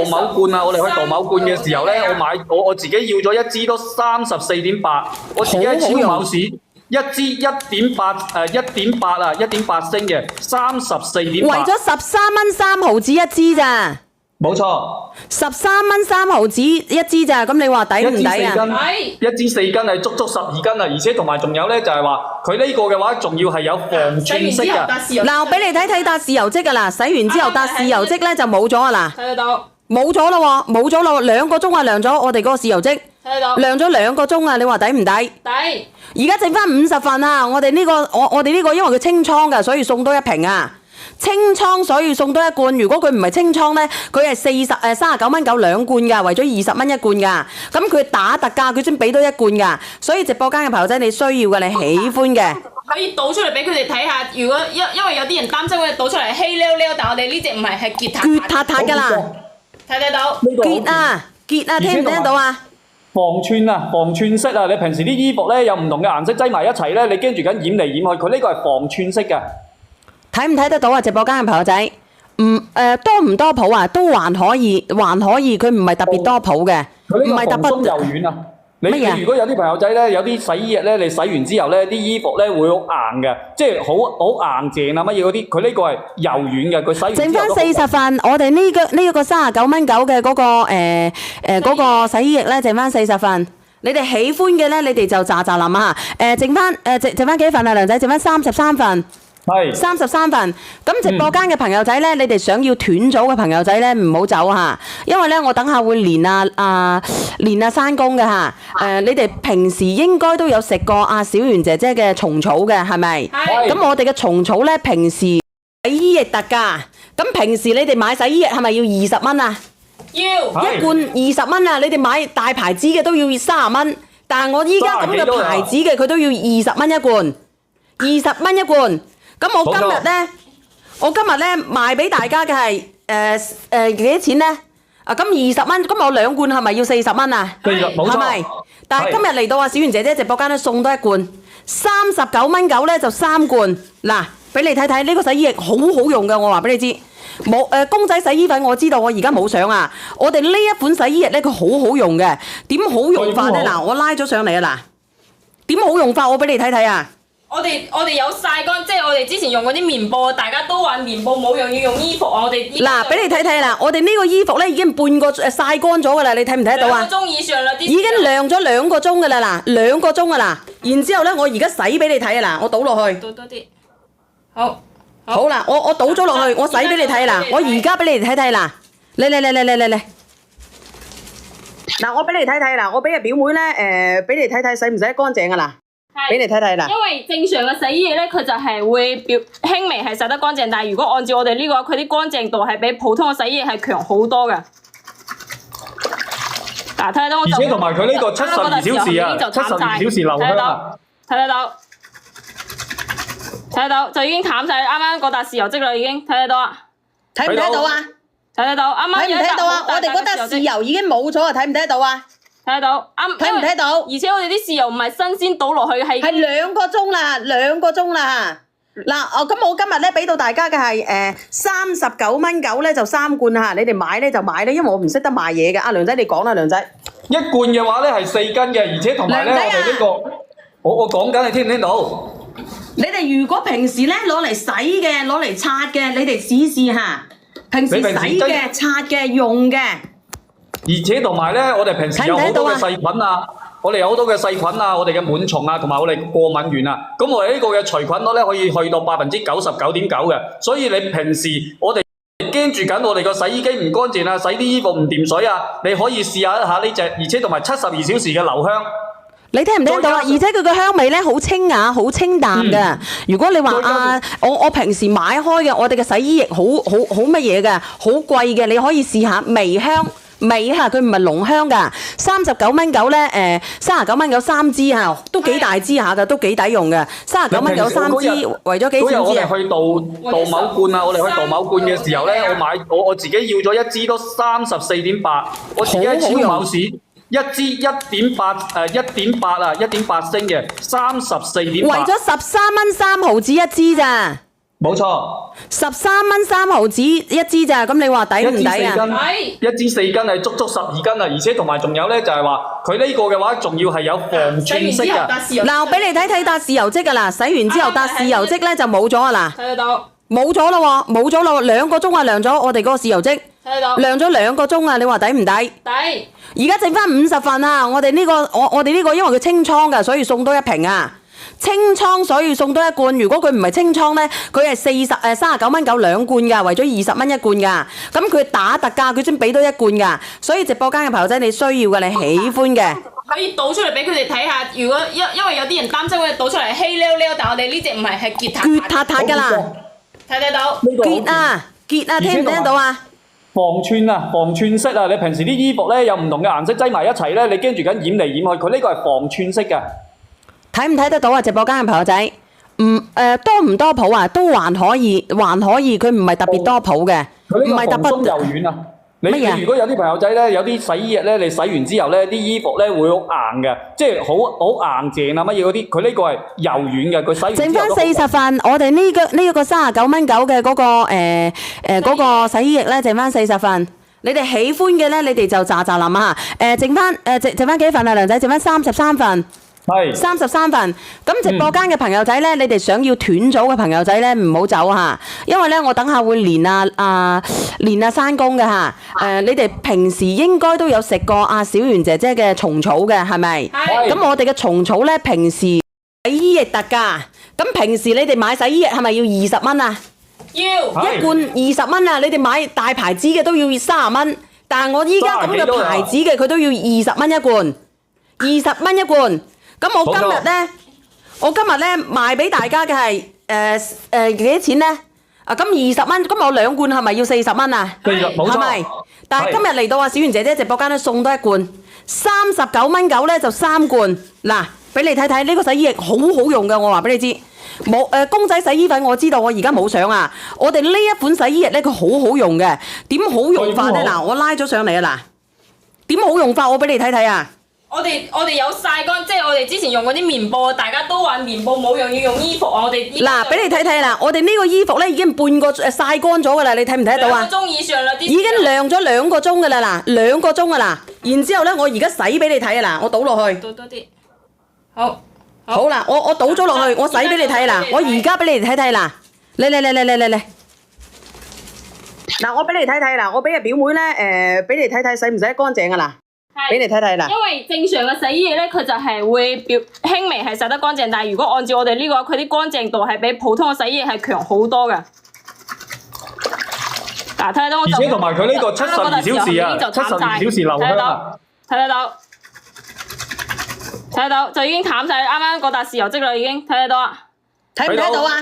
某罐啊，我哋去杜某罐嘅時候咧，我自己要咗一支都34.8，我自己喺超某市一支1.8啊，1.8升嘅34.8，為咗13蚊3毫子一支咋？冇錯，13蚊3毫子一支咋？咁你話抵唔抵啊？一支4斤係足12斤啊！而且同埋仲有咧，就係話佢呢個嘅話，仲要係有防串式嘅。嗱，我俾你睇睇達豉油漬㗎啦，洗完之後達豉油漬咧就冇咗啊啦，睇得到，冇咗咯喎，冇咗咯，2個鐘啊涼咗我哋嗰個豉油漬，睇得到，涼咗2個鐘啊！你話抵唔抵？抵。而家剩翻50份啊！我哋呢個我哋呢個因為佢清倉㗎，所以送多一瓶啊！清倉所以送多一罐，如果佢唔係清倉咧，佢係39.9蚊2罐㗎，為咗20蚊一罐㗎。咁佢打特價，佢先俾多一罐㗎。所以直播間嘅朋友仔，你需要嘅，你喜歡嘅，可以倒出嚟俾佢哋睇下。如果因為有啲人擔心佢倒出嚟稀溜溜，但係我哋呢隻唔係，係結塔塔㗎啦。睇得到？結啊，聽唔聽到啊？防串色啊！你平時啲衣服咧有唔同嘅顏色擠埋一齊咧，你驚住緊染嚟染去，佢呢個係防串色嘅。睇唔睇得到啊？直播間嘅朋友仔，多唔多泡啊？都還可以，佢唔係特別多泡嘅，唔係特別鬆柔軟啊！你如果有啲朋友仔咧，有啲洗衣液咧，你洗完之後咧，啲衣服咧會好硬嘅，即係好硬淨啊乜嘢嗰啲，佢呢個係柔軟嘅，佢洗完之後剩翻40份，我哋呢個39.9嘅嗰個洗衣液咧，剩翻40份。你哋喜歡嘅咧，你哋就咋淋啊！剩翻幾份啊，梁仔？剩翻33份。係33份，咁直播間嘅朋友仔咧，你哋想要斷組嘅朋友仔咧，唔好走嚇，因為咧我等下會連山公嘅嚇。你哋平時應該都有食過阿小圓姐姐嘅蟲草嘅，係咪？係。咁我哋嘅蟲草咧，平時洗衣液特價，咁平時你哋買洗衣液係咪要20蚊啊？要。一罐20蚊啊！你哋買大牌子嘅都要30蚊，但係我依家咁嘅牌子嘅佢都要20蚊一罐，20蚊一罐。咁我今日咧賣俾大家嘅係幾多錢咧？咁20蚊，咁我2罐係咪要40蚊啊？係咪？但係今日嚟到小圓姐姐直播間咧送多一罐，39.9咧就3罐。嗱，俾你睇睇呢個洗衣液好好用嘅，我話俾你知。冇公仔洗衣粉我知道，我而家冇相啊。我哋呢一款洗衣液咧佢好好用嘅，點好用法咧？嗱，我拉咗上嚟啊！嗱，點好用法我俾你睇睇啊！我哋有曬乾，即係我哋之前用嗰啲棉布，大家都話棉布冇用，要用衣服啊！我哋嗱，俾你睇睇啦，我哋呢個衣服咧已經半個曬乾咗㗎啦，你睇唔睇得到啊？2個鐘以上啦，已經晾咗2個鐘㗎啦，嗱，2個鐘㗎啦。然之後咧，我而家洗俾你睇啊！嗱，我倒落去，倒多啲，好，好啦，我倒咗落去，我洗俾你睇啦，我而家俾你睇睇啦，嚟，嗱，我俾你睇睇啦，我俾阿表妹咧俾你睇睇洗唔洗得乾淨㗎啦。俾你睇睇啦，因為正常嘅洗衣液咧，佢就係會輕微係洗得乾淨，但係如果按照我哋呢個，佢啲乾淨度係比普通嘅洗衣液係強好多嘅。嗱，睇到我就而且同埋佢呢個72小時啊，72小時留香啊，睇得到，就已經淡晒。啱啱嗰笪豉油漬啦，已經睇得到啊，睇唔睇到啊？睇得到，啱啱睇唔睇到啊？我哋嗰笪豉油已經冇咗啊，睇唔睇得到啊？睇得到，睇唔睇到？而且我哋啲豉油唔係新鮮倒落去，係2個鐘啦，2個鐘啦。嗱，咁我今日咧俾到大家嘅係39.9咧就3罐嚇，你哋買咧就買咧，因為我唔識得賣嘢嘅。阿梁仔你講啦，梁仔。一罐嘅話咧係4斤嘅，而且同埋咧我哋呢個，我講緊你聽唔聽到？你哋如果平時咧攞嚟洗嘅、攞嚟刷嘅，你哋試下。平時洗嘅、刷嘅、用嘅。而且同埋咧，我哋平時有好多嘅細菌啊，我哋有好多嘅細菌啊，我哋嘅螨蟲啊，同埋我哋過敏源啊，咁我哋呢個嘅除菌率咧可以去到99.9%嘅，所以你平時我哋驚住緊我哋個洗衣機唔乾淨啊，洗啲衣服唔掂水啊，你可以試下呢隻，而且同埋72小時嘅留香。你聽唔聽到啊？而且佢個香味咧好清雅、好清淡嘅。如果你話我平時買開嘅，我哋嘅洗衣液好乜嘢嘅，好貴嘅，你可以試下微香。味嚇，佢唔係濃香㗎，39.9咧39.93支嚇，都幾大支下㗎，都幾抵用嘅。39.93支，為咗幾錢支啊？我哋去杜某罐啊，我哋去杜某罐嘅時候咧，我自己要咗一支都34.8，我自己喺超某市一支1.8啊1.8升嘅34.8，為咗13蚊3毫子一支咋？冇錯，13蚊3毫子一支咋？咁你話抵唔抵啊？一支4斤係足12斤啊！而且同埋仲有咧，就係話佢呢個嘅話，仲要係有防串色㗎。嗱，我俾你睇達豉油漬㗎啦，洗完之後達豉油漬咧就冇咗啊啦，睇得到，冇咗啦喎，冇咗啦喎，2個鐘啊涼咗我哋嗰個豉油漬，睇得到，涼咗2個鐘啊！你話抵唔抵？抵。而家剩翻50份啊！我哋呢個我哋呢個因為佢清倉㗎，所以送多1瓶啊！清倉所以送多1罐，如果佢唔係清倉咧，佢係39.9蚊2罐㗎，為咗20蚊1罐㗎。咁佢打特價，佢先俾多1罐㗎。所以直播間嘅朋友仔，你需要嘅，你喜歡嘅，可以倒出嚟俾佢哋睇下。如果因為有啲人擔心會倒出嚟稀溜溜，但係我哋呢隻唔係，係結塔塔㗎啦。睇得到？結啊，聽唔聽到啊？防串色啊！你平時啲衣服咧有唔同嘅顏色擠埋一齊咧，你驚住緊染嚟染去，佢呢個係防串色㗎。睇唔睇得到啊？直播間嘅朋友仔，多唔多泡啊？都還可以，佢唔係特別多泡嘅，唔係特別鬆柔軟啊！你如果有啲朋友仔咧，有啲洗衣液咧，你洗完之後咧，啲衣服咧會好硬嘅，即係好硬淨啊乜嘢嗰啲，佢呢個係柔軟嘅，佢洗完之後剩翻40份，我哋呢個39.9嘅嗰個洗衣液咧，剩翻40份。你哋喜歡嘅咧，你哋就咋淋啊！剩翻幾份啊，梁仔？剩翻33份。係33份，咁直播間嘅朋友仔咧，你哋想要斷組嘅朋友仔咧，唔好走嚇，因為咧我等下會連山公嘅嚇。你哋平時應該都有食過小圓姐姐嘅蟲草嘅，係咪？係。咁我哋嘅蟲草咧，平時洗衣液特價，咁平時你哋買洗衣液係咪要20蚊啊？要。1罐20蚊啊！你哋買大牌子嘅都要30蚊，但係我依家咁嘅牌子嘅佢都要20蚊一罐，20蚊一罐。咁我今日咧賣俾大家嘅係幾多錢咧？咁20蚊，咁我2罐係咪要40蚊啊？係咪？但係今日嚟到小圓姐姐直播間咧送多1罐，39.9咧就3罐。嗱，俾你睇睇呢個洗衣液好好用嘅，我話俾你知。冇公仔洗衣粉我知道，我而家冇相啊。我哋呢一款洗衣液咧，佢好好用嘅。點好用法咧？嗱，我拉咗上嚟啊！嗱，點好用法？我俾你睇睇啊！我哋有曬乾，即係我哋之前用嗰啲棉布，大家都話棉布冇用，要用衣服啊！我哋嗱，俾你睇睇啦，我哋呢個衣服咧已經半個曬乾咗㗎啦，你睇唔睇得到啊？2個鐘以上啦，已經晾咗2個鐘㗎啦，嗱，2個鐘㗎啦。然之後咧，我而家洗俾你睇啊！嗱，我倒落去。倒多啲。好。好啦，我倒咗落去，我洗俾你睇啦，我而家俾你睇睇啦，嚟。嗱，我俾你睇睇啦，我俾阿表妹咧俾你睇睇洗唔洗得乾淨㗎啦。俾你睇睇啦，因為正常嘅洗衣液咧，佢就係會輕微係洗得乾淨，但係如果按照我哋呢個，佢啲乾淨度係比普通嘅洗衣液係強好多嘅。嗱，睇到我，而且同埋佢呢個72小時啊，72小時留香啊，睇得到，就已經淡晒，啱啱嗰笪豉油漬啦，已經睇得到啊，睇唔睇到啊？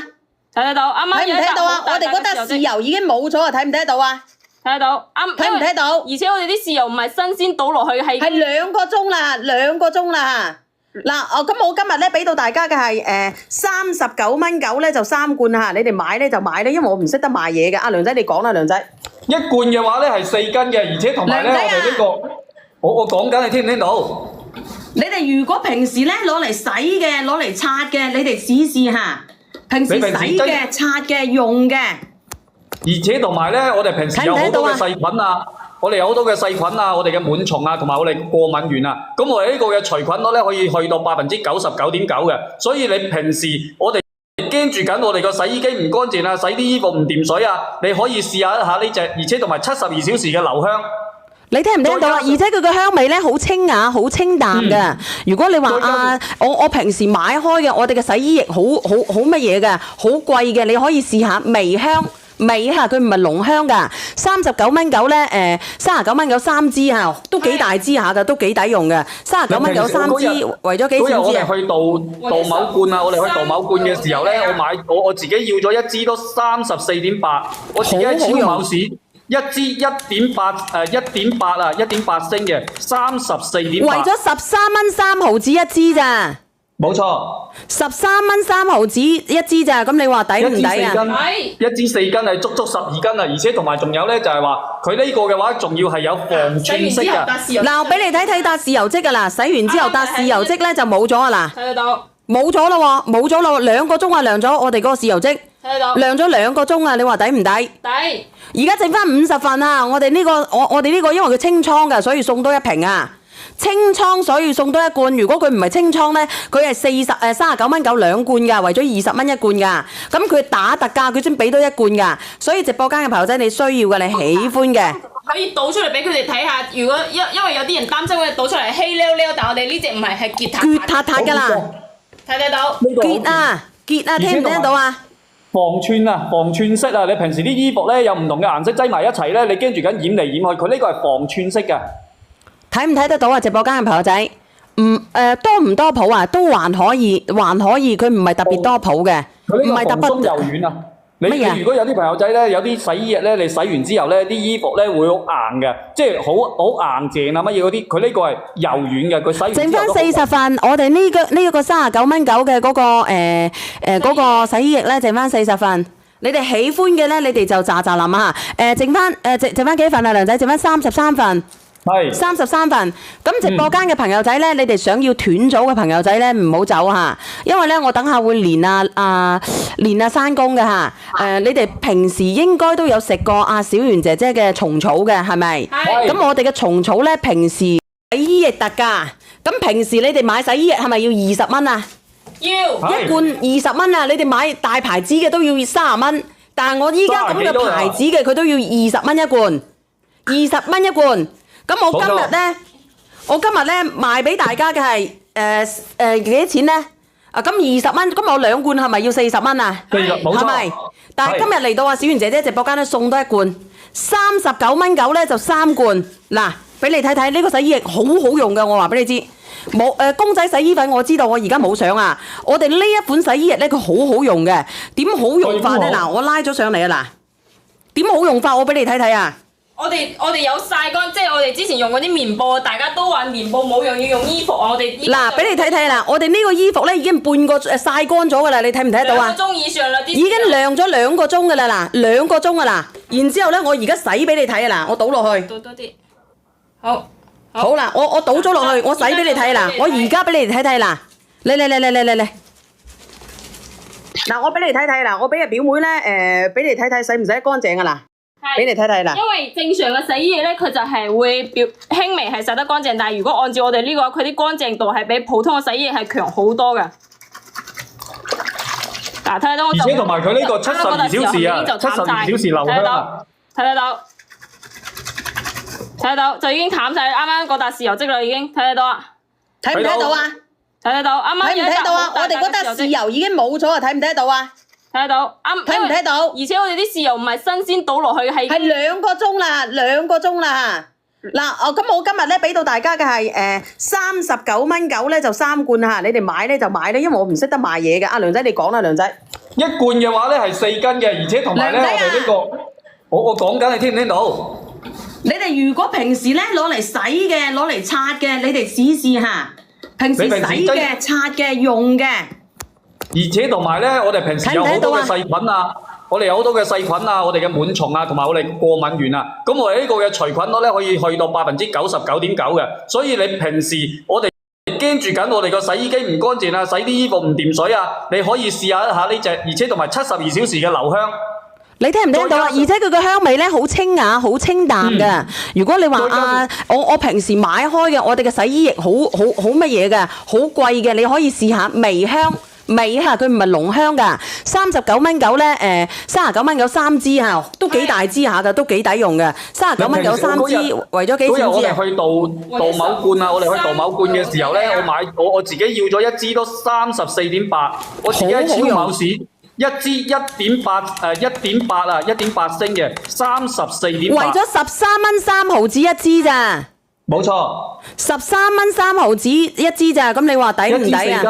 睇得到，啱啱睇唔睇到啊？我哋嗰笪豉油已經冇咗啊，睇唔睇得到啊？睇得到，睇唔睇到？而且我哋啲豉油唔係新鮮倒落去，係2個鐘啦，2個鐘啦。嗱，咁我今日咧俾到大家嘅係39.9咧就3罐嚇，你哋買咧就買咧，因為我唔識得賣嘢嘅。阿梁仔你講啦，梁仔。1罐嘅話咧係4斤嘅，而且同埋咧我哋呢個，我講緊你聽唔聽到？你哋如果平時咧攞嚟洗嘅、攞嚟擦嘅，你哋試下。平時洗嘅、擦嘅、用嘅。而且同埋咧，我哋平時有好多嘅細菌啊，我哋有好多嘅細菌啊，我哋嘅螨蟲啊，同埋我哋過敏源啊，咁我哋呢個嘅除菌率咧可以去到99.9%嘅，所以你平時我哋驚住緊我哋個洗衣機唔乾淨啊，洗啲衣服唔掂水啊，你可以試下呢隻，而且同埋72小時嘅留香。你聽唔聽到啊？而且佢個香味咧好清雅、好清淡嘅。如果你話我平時買開嘅，我哋嘅洗衣液好乜嘢嘅，好貴嘅，你可以試下微香。味嚇，佢唔係濃香㗎，39蚊9咧，39蚊9 3支嚇，都幾大支下㗎，都幾抵用嘅，39蚊9 3支，為咗幾錢支啊？我哋去杜某罐啊，我哋去杜某罐嘅時候咧，我自己要咗一支都34.8，我自己喺超某市一支1.8啊，1.8升嘅34.8，為咗13蚊3毫子一支咋？冇錯，13蚊3毫子一支咋？咁你話抵唔抵啊？一支4斤係足12斤啊！而且同埋仲有咧，就係話佢呢個嘅話，仲要係有防串式㗎。嗱，我俾你睇達豉油漬㗎啦，洗完之後達豉油漬咧就冇咗啊啦，睇得到，冇咗啦喎，冇咗啦喎，2個鐘啊涼咗我哋嗰個豉油漬，睇得到，涼咗2個鐘啊！你話抵唔抵？抵。而家剩翻50份啊！我哋呢個我哋呢個因為佢清倉㗎，所以送多一瓶啊！清倉所以送多一罐，如果佢唔係清倉咧，佢係39蚊9兩罐㗎，為咗20蚊一罐㗎。咁佢打特價，佢先俾多一罐㗎。所以直播間嘅朋友仔，你需要嘅，你喜歡嘅，可以倒出嚟俾佢哋睇下。如果因為有啲人擔心佢倒出嚟稀溜溜，但係我哋呢隻唔係，係結塔塔㗎啦。睇得到？結啊，聽唔聽到啊？防串色啊！你平時啲衣服咧有唔同嘅顏色擠埋一齊咧，你驚住緊染嚟染去，佢呢個係防串色㗎。睇唔睇得到啊？直播間嘅朋友仔，多唔多泡啊？都還可以，佢唔係特別多泡嘅，唔係特別鬆柔軟啊！你如果有啲朋友仔咧，有啲洗衣液咧，你洗完之後咧，啲衣服咧會好硬嘅，即係好硬淨啊乜嘢嗰啲，佢呢個係柔軟嘅，佢洗完之後剩翻40份，我哋呢個39蚊9嘅嗰個洗衣液咧，剩翻40份。你哋喜歡嘅咧，你哋就喳臨啊！剩翻幾份啊，梁仔？剩翻33份。係33份，咁直播間嘅朋友仔咧，你哋想要斷組嘅朋友仔咧，唔好走嚇，因為咧我等下會連山公嘅嚇。你哋平時應該都有食過阿小圓姐姐嘅蟲草嘅，係咪？係。咁我哋嘅蟲草咧，平時洗衣液特價，咁平時你哋買洗衣液係咪要20蚊啊？要。一罐20蚊啊！你哋買大牌子嘅都要30蚊，但係我依家咁嘅牌子嘅佢都要20蚊一罐，20蚊一罐。咁我今日咧賣俾大家嘅係幾多錢咧？咁20蚊，咁我2罐係咪要40蚊啊？係咪？但係今日嚟到小圓姐姐直播間咧送多一罐，39蚊9咧就3罐。嗱，俾你睇睇呢個洗衣液好好用嘅，我話俾你知。冇公仔洗衣粉我知道，我而家冇相啊。我哋呢一款洗衣液咧，佢好好用嘅。點好用法咧？嗱，我拉咗上嚟啊！嗱，點好用法？我俾你睇睇啊！我哋有曬乾，即係我哋之前用嗰啲棉布，大家都話棉布冇用，要用衣服啊！我哋嗱，俾你睇睇啦，我哋呢個衣服咧已經半個曬乾咗㗎啦，你睇唔睇得到啊？2個鐘以上啦，已經晾咗2個鐘㗎啦，嗱，2個鐘㗎啦。然之後咧，我而家洗俾你睇啊！嗱，我倒落去。倒多啲。好。好啦，我倒咗落去，我洗俾你睇啦，我而家俾你睇睇啦，嚟。嗱，我俾你睇睇啦，我俾阿表妹咧，俾你睇睇洗唔洗得乾淨㗎啦。俾你睇睇啦，因為正常嘅洗衣液咧，佢就係會輕微係洗得乾淨，但係如果按照我哋呢個，佢啲乾淨度係比普通嘅洗衣液係強好多嘅。嗱，睇到我就而且同埋佢呢個72小時啊，72小時留香啊，睇得到，就已經淡晒，啱啱嗰笪豉油漬啦，已經睇得到啊，睇唔睇到啊？睇得到，啱啱睇唔睇到啊？我哋嗰笪豉油已經冇咗啊，睇唔睇得到啊？睇得到，睇唔睇到？而且我哋啲豉油唔係新鮮倒落去，係2個鐘啦，2個鐘啦。嗱，咁我今日咧俾到大家嘅係39蚊9咧就3罐嚇，你哋買咧就買咧，因為我唔識得賣嘢嘅。阿梁仔你講啦，梁仔。一罐嘅話咧係4斤嘅，而且同埋咧我哋呢個，我講緊你聽唔聽到？你哋如果平時咧攞嚟洗嘅、攞嚟擦嘅，你哋試下。平時洗嘅、擦嘅、用嘅。而且同埋咧，我哋平時有好多嘅細菌啊，我哋有好多嘅細菌啊，我哋嘅螨蟲啊，同埋我哋過敏源啊，咁我哋呢個嘅除菌率咧可以去到99.9%嘅，所以你平時我哋驚住緊我哋個洗衣機唔乾淨啊，洗啲衣服唔掂水啊，你可以試下呢隻，而且同埋72小時嘅留香。你聽唔聽到啊？而且佢個香味咧好清雅、好清淡嘅。如果你話我平時買開嘅，我哋嘅洗衣液好乜嘢嘅，好貴嘅，你可以試下微香。味嚇，佢唔係濃香㗎。39蚊9咧，39蚊9 3支嚇，都幾大支下㗎，都幾抵用嘅。39蚊9 3支，為咗幾錢支啊？嗰日我哋去杜某罐啊，我哋去杜某罐嘅時候咧，我自己要咗一支都34.8，我自己喺超某市一支1.8啊1.8升嘅34.8。為咗13蚊3毫子一支咋？冇錯，13蚊3毫子一支咋？咁你話抵唔抵啊？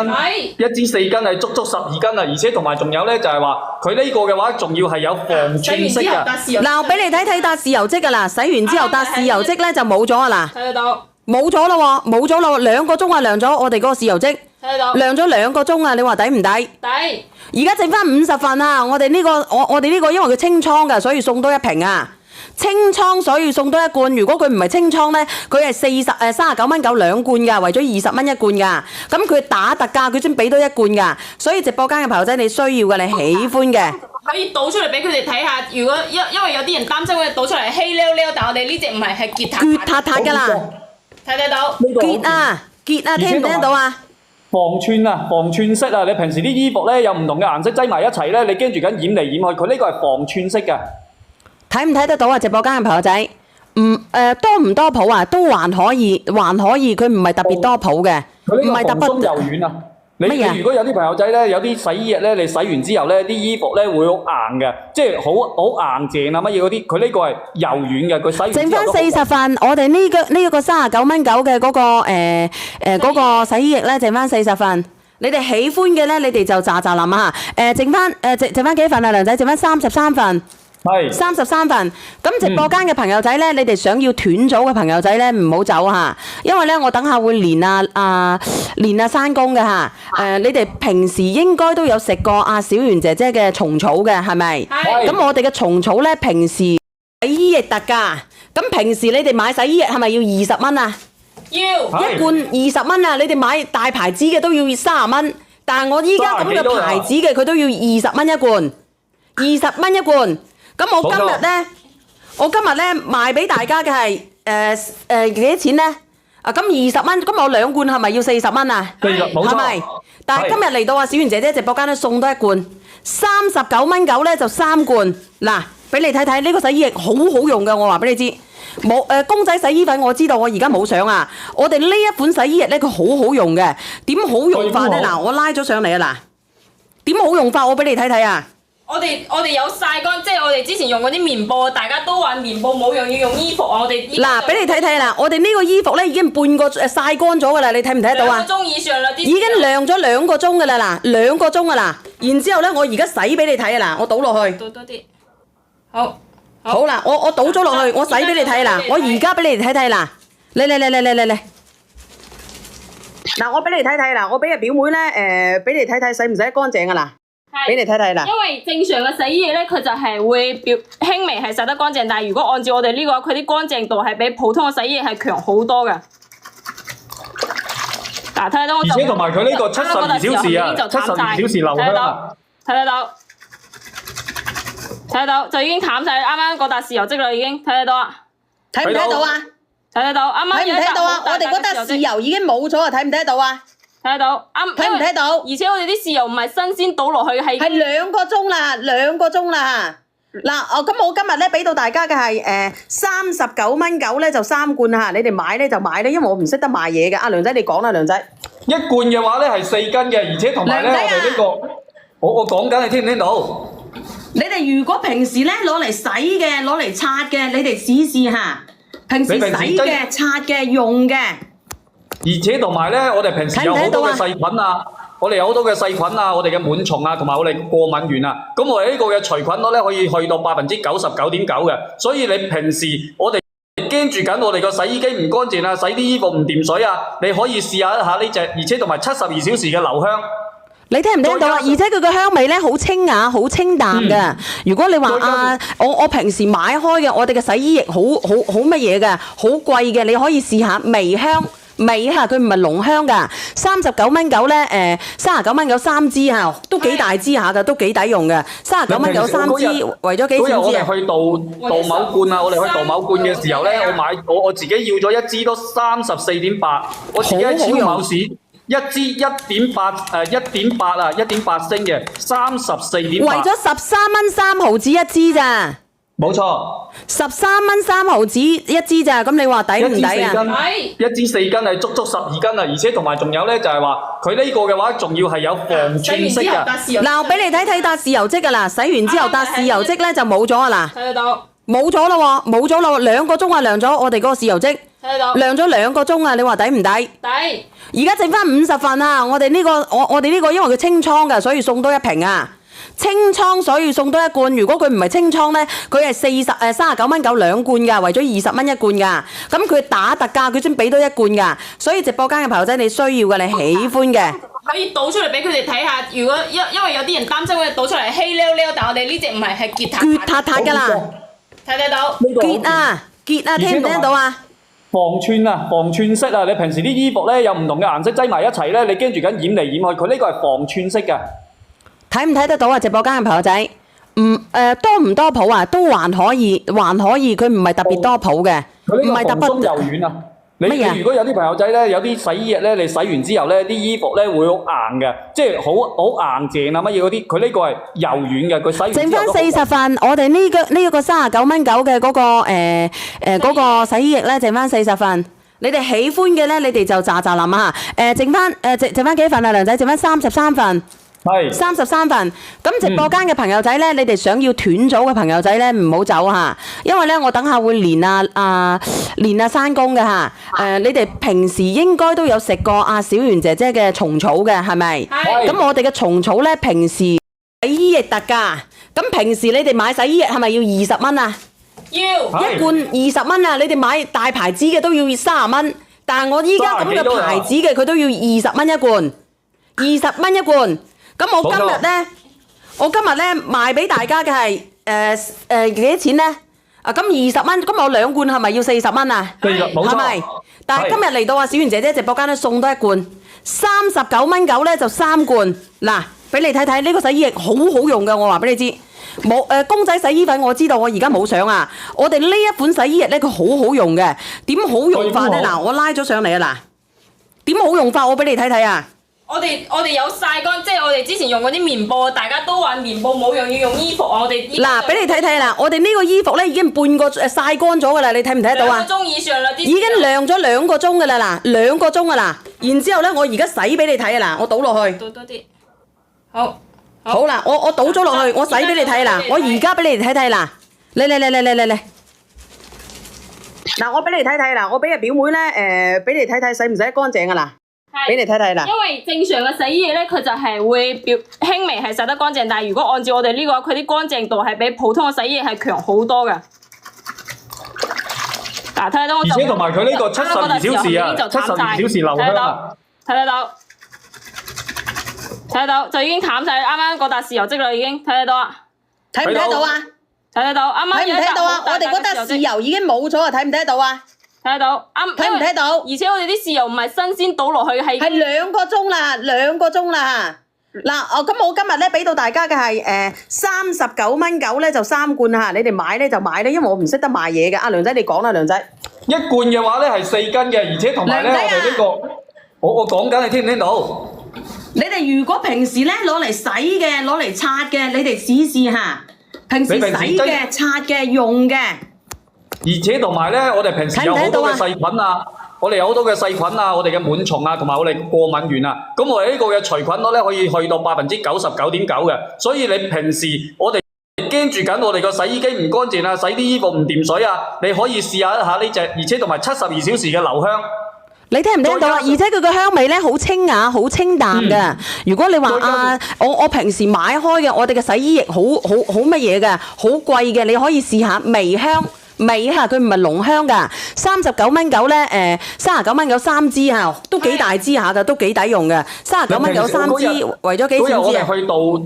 一支4斤係足12斤啊！而且同埋仲有咧，就係話佢呢個嘅話，仲要係有防串式㗎。嗱，我俾你睇睇笪豉油漬㗎啦，洗完之後笪豉油漬咧就冇咗啊啦，睇得到，冇咗啦喎，冇咗啦喎，2個鐘啊涼咗我哋嗰個豉油漬，睇得到，涼咗2個鐘啊！你話抵唔抵？抵。而家剩翻50份啊！我哋呢個我哋呢個因為佢清倉㗎，所以送多一瓶啊！清倉所以送多一罐，如果佢唔係清倉咧，佢係39蚊9兩罐㗎，為咗20蚊一罐㗎。咁佢打特價，佢先俾多一罐㗎。所以直播間嘅朋友仔，你需要嘅，你喜歡嘅，可以倒出嚟俾佢哋睇下。如果因為有啲人擔心佢倒出嚟稀溜溜，但係我哋呢隻唔係，係結塔塔㗎啦。睇得到？結啊，聽唔聽到啊？防串色啊！你平時啲衣服咧有唔同嘅顏色擠埋一齊咧，你驚住緊染嚟染去，佢呢個係防串色㗎。睇唔睇得到啊？直播間嘅朋友仔，多唔多鋪啊？都還可以，佢唔係特別多鋪嘅，唔係特別鬆柔軟啊！你如果有啲朋友仔咧，有啲洗衣液咧，你洗完之後咧，啲衣服咧會好硬嘅，即係好硬淨啊乜嘢嗰啲，佢呢個係柔軟嘅，佢洗完之後剩翻40份，我哋呢個39蚊9嘅嗰個洗衣液咧，剩翻40份。你哋喜歡嘅咧，你哋就喳臨啊！剩翻幾份啊，梁仔？剩翻33份。係33份，咁直播間嘅朋友仔咧，你哋想要斷組嘅朋友仔咧，唔好走嚇，因為咧我等下會連山公嘅嚇。你哋平時應該都有食過阿小圓姐姐嘅蟲草嘅，係咪？係。咁我哋嘅蟲草咧，平時洗衣液特價，咁平時你哋買洗衣液係咪要20蚊啊？要。一罐20蚊啊！你哋買大牌子嘅都要30蚊，但係我依家咁嘅牌子嘅佢都要20蚊一罐，20蚊一罐。咁我今日咧賣俾大家嘅係幾多錢咧？咁20蚊，咁我2罐係咪要40蚊啊？係咪？但係今日嚟到小圓姐姐直播間咧送多一罐，39蚊9咧就3罐。嗱，俾你睇睇呢個洗衣液好好用嘅，我話俾你知。冇公仔洗衣粉我知道，我而家冇相啊。我哋呢一款洗衣液咧，佢好好用嘅。點好用法咧？嗱，我拉咗上嚟啊！嗱，點好用法？我俾你睇睇啊！我哋有曬乾，即係我哋之前用嗰啲棉布，大家都話棉布冇用，要用衣服啊！我哋嗱，俾你睇睇啦，我哋呢個衣服咧已經半個曬乾咗㗎啦，你睇唔睇得到啊？2個鐘以上啦，已經晾咗2個鐘㗎啦，嗱，2個鐘㗎啦。然之後咧，我而家洗俾你睇啊！嗱，我倒落去。倒多啲。好。好啦，我倒咗落去，我洗俾你睇啦，我而家俾你睇睇啦，嚟。嗱，我俾你睇睇啦，我俾阿表妹咧，俾你睇睇洗唔洗得乾淨㗎啦。俾你睇睇啦，因為正常嘅洗衣液咧，佢就係會輕微係洗得乾淨，但係如果按照我哋呢個，佢啲乾淨度係比普通嘅洗衣液係強好多嘅。嗱，睇到我就而且同埋佢呢個72小時啊，72小時流香啊，睇得到，就已經淡晒。啱啱嗰笪豉油漬啦，已經睇得到啊，睇唔睇到啊？睇得到，啱啱睇唔睇到啊？我哋嗰笪豉油已經冇咗啊，睇唔睇得到啊？睇得到，睇唔睇到？而且我哋啲豉油唔係新鮮倒落去，係2個鐘啦，2個鐘啦。嗱，咁我今日咧俾到大家嘅係39蚊9咧就3罐嚇，你哋買咧就買咧，因為我唔識得賣嘢嘅。阿梁仔你講啦，梁仔。一罐嘅話咧係4斤嘅，而且同埋咧我哋呢個，我講緊你聽唔聽到？你哋如果平時咧攞嚟洗嘅，攞嚟擦嘅，你哋試下。平時洗嘅、擦嘅、用嘅。而且同埋咧，我哋平時有好多嘅細菌啊，我哋有好多嘅細菌啊，我哋嘅螨蟲啊，同埋我哋過敏源啊，咁我哋呢個嘅除菌率咧可以去到99.9%嘅，所以你平時我哋驚住緊我哋個洗衣機唔乾淨啊，洗啲衣服唔掂水啊，你可以試下呢隻，而且同埋72小時嘅留香。你聽唔聽到啊？而且佢個香味咧好清雅、好清淡嘅。如果你話我平時買開嘅，我哋嘅洗衣液好乜嘢嘅，好貴嘅，你可以試下微香。味嚇，佢唔係濃香㗎，39蚊9咧，39蚊9 3支嚇，都幾大支下㗎，都幾抵用嘅，39蚊9 3支，為咗幾錢支啊？嗰日我哋去杜某罐啊，我哋去杜某罐嘅時候咧，我自己要咗一支都34.8，我自己喺超某市一支1.8啊，1.8升嘅34.8。為咗13.3毫子一支咋？冇錯。13.3毫子一支咋？咁你話抵唔抵啊？一支4斤係足12斤啊，而且同埋仲有咧就係話佢呢個嘅話仲要係有防串式嘅。嗱，我俾你睇達豉油漬噶啦，洗完之後達豉油漬咧就冇咗啊啦。睇得到。冇咗咯喎，冇咗咯喎，2個鐘啊涼咗我哋嗰個豉油漬。睇得到。涼咗2個鐘啊，你話抵唔抵？抵。而家剩翻50份啊！我哋呢個我哋呢個因為佢清倉㗎，所以送多1瓶啊！清倉所以送多1罐。如果佢唔係清倉咧，佢係39蚊9兩罐㗎，為咗20蚊1罐㗎。咁佢打特價，佢先俾多1罐㗎。所以直播間嘅朋友仔，你需要嘅，你喜歡嘅，可以倒出嚟俾佢哋睇下。如果因為有啲人擔心會倒出嚟稀溜溜，但我哋呢隻唔係，係結塔塔㗎啦。睇得到。結啊，聽唔聽到啊？防串式啊！你平時啲衣服咧有唔同嘅顏色擠埋一齊咧，你驚住緊染嚟染去，佢呢個係防串式嘅。睇唔睇得到啊？直播間嘅朋友仔，多唔多泡啊？都還可以，佢唔係特別多泡嘅，唔係特別鬆柔軟啊！你如果有啲朋友仔咧，有啲洗衣液咧，你洗完之後咧，啲衣服咧會好硬嘅，即係好硬淨啊乜嘢嗰啲，佢呢個係柔軟嘅，佢洗完之後剩翻40份，我哋呢個39蚊9嘅嗰個嗰個洗衣液咧，剩翻40份。你哋喜歡嘅咧，你哋就咋淋啊！剩翻幾份啊，梁仔？剩翻33份。係33份，咁直播間嘅朋友仔咧，你哋想要斷組嘅朋友仔咧，唔好走嚇，因為咧我等下會連山公嘅嚇。你哋平時應該都有食過小圓姐姐嘅蟲草嘅，係咪？係。咁我哋嘅蟲草咧，平時洗衣液特價，咁平時你哋買洗衣液係咪要20蚊啊？要。1罐20蚊啊！你哋買大牌子嘅都要30蚊，但係我依家咁嘅牌子嘅佢都要20蚊一罐，20蚊一罐。咁我今日咧賣俾大家嘅係幾多錢咧？咁20蚊，咁我2罐係咪要40蚊啊？係咪？但係今日嚟到小圓姐姐直播間咧送多1罐，39蚊9咧就3罐。嗱，俾你睇睇呢個洗衣液好好用嘅，我話俾你知。冇公仔洗衣粉我知道，我而家冇相啊。我哋呢一款洗衣液咧佢好好用嘅，點好用法咧？嗱，我拉咗上嚟啊！嗱，點好用法我俾你睇睇啊！我哋有曬乾，即係我哋之前用嗰啲棉布，大家都話棉布冇用，要用衣服啊！我哋嗱，俾你睇睇啦，我哋呢個衣服咧已經半個曬乾咗㗎啦，你睇唔睇得到啊？2個鐘以上啦，已經晾咗2個鐘㗎啦，嗱，2個鐘㗎啦。然之後咧，我而家洗俾你睇啊！嗱，我倒落去。倒多啲。好。好啦，我倒咗落去，我洗俾你睇啦，我而家俾你睇睇啦，嚟。嗱，我俾你睇睇啦，我俾阿表妹咧俾你睇睇洗唔洗得乾淨㗎啦。俾你睇睇啦，因為正常嘅洗衣液咧，佢就係會輕微係洗得乾淨，但係如果按照我哋呢個，佢啲乾淨度係比普通嘅洗衣液係強好多嘅。嗱，睇到我就而且同埋佢呢個72小時啊，72小時留香啊，睇得到，就已經淡晒。啱啱嗰笪豉油漬啦，已經睇得到啊，睇唔睇到啊？睇得到，啱啱睇唔睇到啊？我哋嗰笪豉油已經冇咗啊，睇唔睇得到啊？睇得到，睇唔睇到？而且我哋啲豉油唔係新鮮倒落去，係2個鐘啦，2個鐘啦。嗱，咁我今日咧俾到大家嘅係39蚊9咧就3罐嚇，你哋買咧就買咧，因為我唔識得賣嘢嘅。阿梁仔你講啦，梁仔。1罐嘅話咧係4斤嘅，而且同埋咧我哋呢個，我講緊你聽唔聽到？你哋如果平時咧攞嚟洗嘅、攞嚟擦嘅，你哋試下。平時洗嘅、擦嘅、用嘅。而且同埋咧，我哋平時有好多嘅細菌啊，我哋有好多嘅細菌啊，我哋嘅螨蟲啊，同埋我哋過敏源啊，咁我哋呢個嘅除菌率咧可以去到99.9%嘅，所以你平時我哋驚住緊我哋個洗衣機唔乾淨啊，洗啲衣服唔掂水啊，你可以試下一下呢隻，而且同埋72小時嘅留香。你聽唔聽到啊？而且佢個香味咧好清雅、好清淡嘅。如果你話我平時買開嘅，我哋嘅洗衣液好乜嘢嘅，好貴嘅，你可以試下微香。味嚇，佢唔係濃香㗎，39蚊9咧，39蚊9 3支嚇，都幾大支下㗎，都幾抵用嘅。39蚊9 3支，為咗幾錢支啊？我哋去杜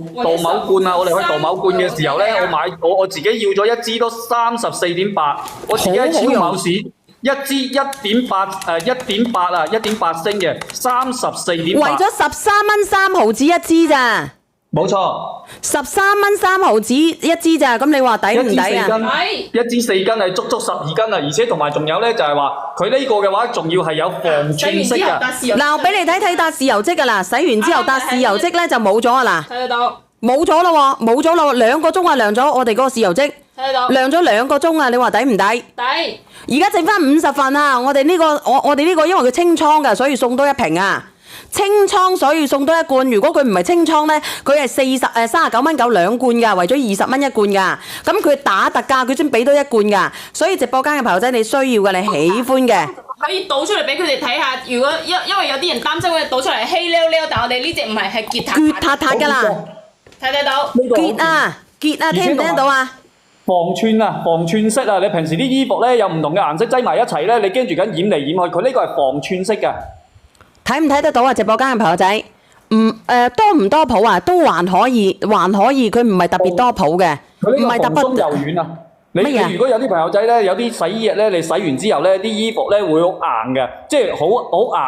某罐啊，我哋去杜某罐嘅時候咧，我自己要咗1支都34.8，我自己喺超某市1支1.8啊，1.8升嘅34.8。為咗13蚊3毫子一支咋？冇錯。13蚊3毫子一支咋，咁你話抵唔抵啊？一支4斤係足12斤啊，而且同埋仲有咧就係話佢呢個嘅話仲要係有防串式㗎。嗱，我俾你睇達豉油漬㗎啦，洗完之後達豉油漬咧就冇咗啊啦，睇得到，冇咗啦喎，冇咗啦喎，2個鐘啊涼咗我哋嗰個豉油漬，睇得到，涼咗2個鐘啊，你話抵唔抵？抵。而家剩翻50份啊！我哋呢個我哋呢個因為佢清倉㗎，所以送多1瓶啊！清倉所以送多1罐，如果佢唔係清倉咧，佢係39蚊9兩罐㗎，為咗20蚊1罐㗎。咁佢打特價，佢先俾多1罐㗎。所以直播間嘅朋友仔，你需要嘅，你喜歡嘅，可以倒出嚟俾佢哋睇下。如果因為有啲人擔心佢倒出嚟稀溜溜，但係我哋呢隻唔係，係結塔塔㗎啦。睇得到？結啊，聽唔聽到啊？防串色啊！你平時啲衣服咧有唔同嘅顏色擠埋一齊咧，你驚住緊染嚟染去，佢呢個係防串色嘅。睇唔睇得到啊？直播間嘅朋友仔，多唔多泡啊？都還可以，佢唔係特別多泡嘅，唔係特別鬆柔軟啊！你如果有啲朋友仔咧，有啲洗衣液咧，你洗完之後咧，啲衣服咧會好硬嘅，即係好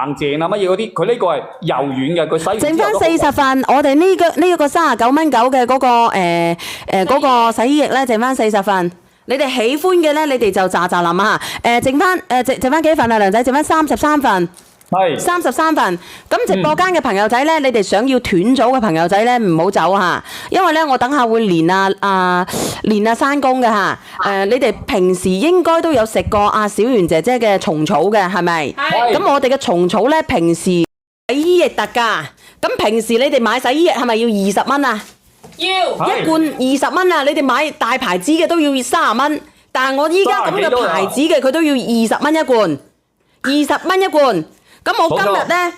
硬淨啊乜嘢嗰啲，佢呢個係柔軟嘅，佢洗完之後剩翻40份，我哋呢個39蚊9嘅嗰個嗰個洗衣液咧，剩翻40份。你哋喜歡嘅咧，你哋就咋淋啊！剩翻幾份啊，梁仔？剩翻33份。係33份，咁直播間嘅朋友仔咧，你哋想要斷組嘅朋友仔咧，唔好走嚇，因為咧我等下會連山公嘅嚇。你哋平時應該都有食過阿小圓姐姐嘅蟲草嘅，係咪？係。咁我哋嘅蟲草咧，平時洗衣液特價，咁平時你哋買洗衣液係咪要20蚊啊？要。1罐20蚊啊！你哋買大牌子嘅都要30蚊，但係我依家咁嘅牌子嘅佢都要20蚊1罐，20蚊1罐。咁我今日咧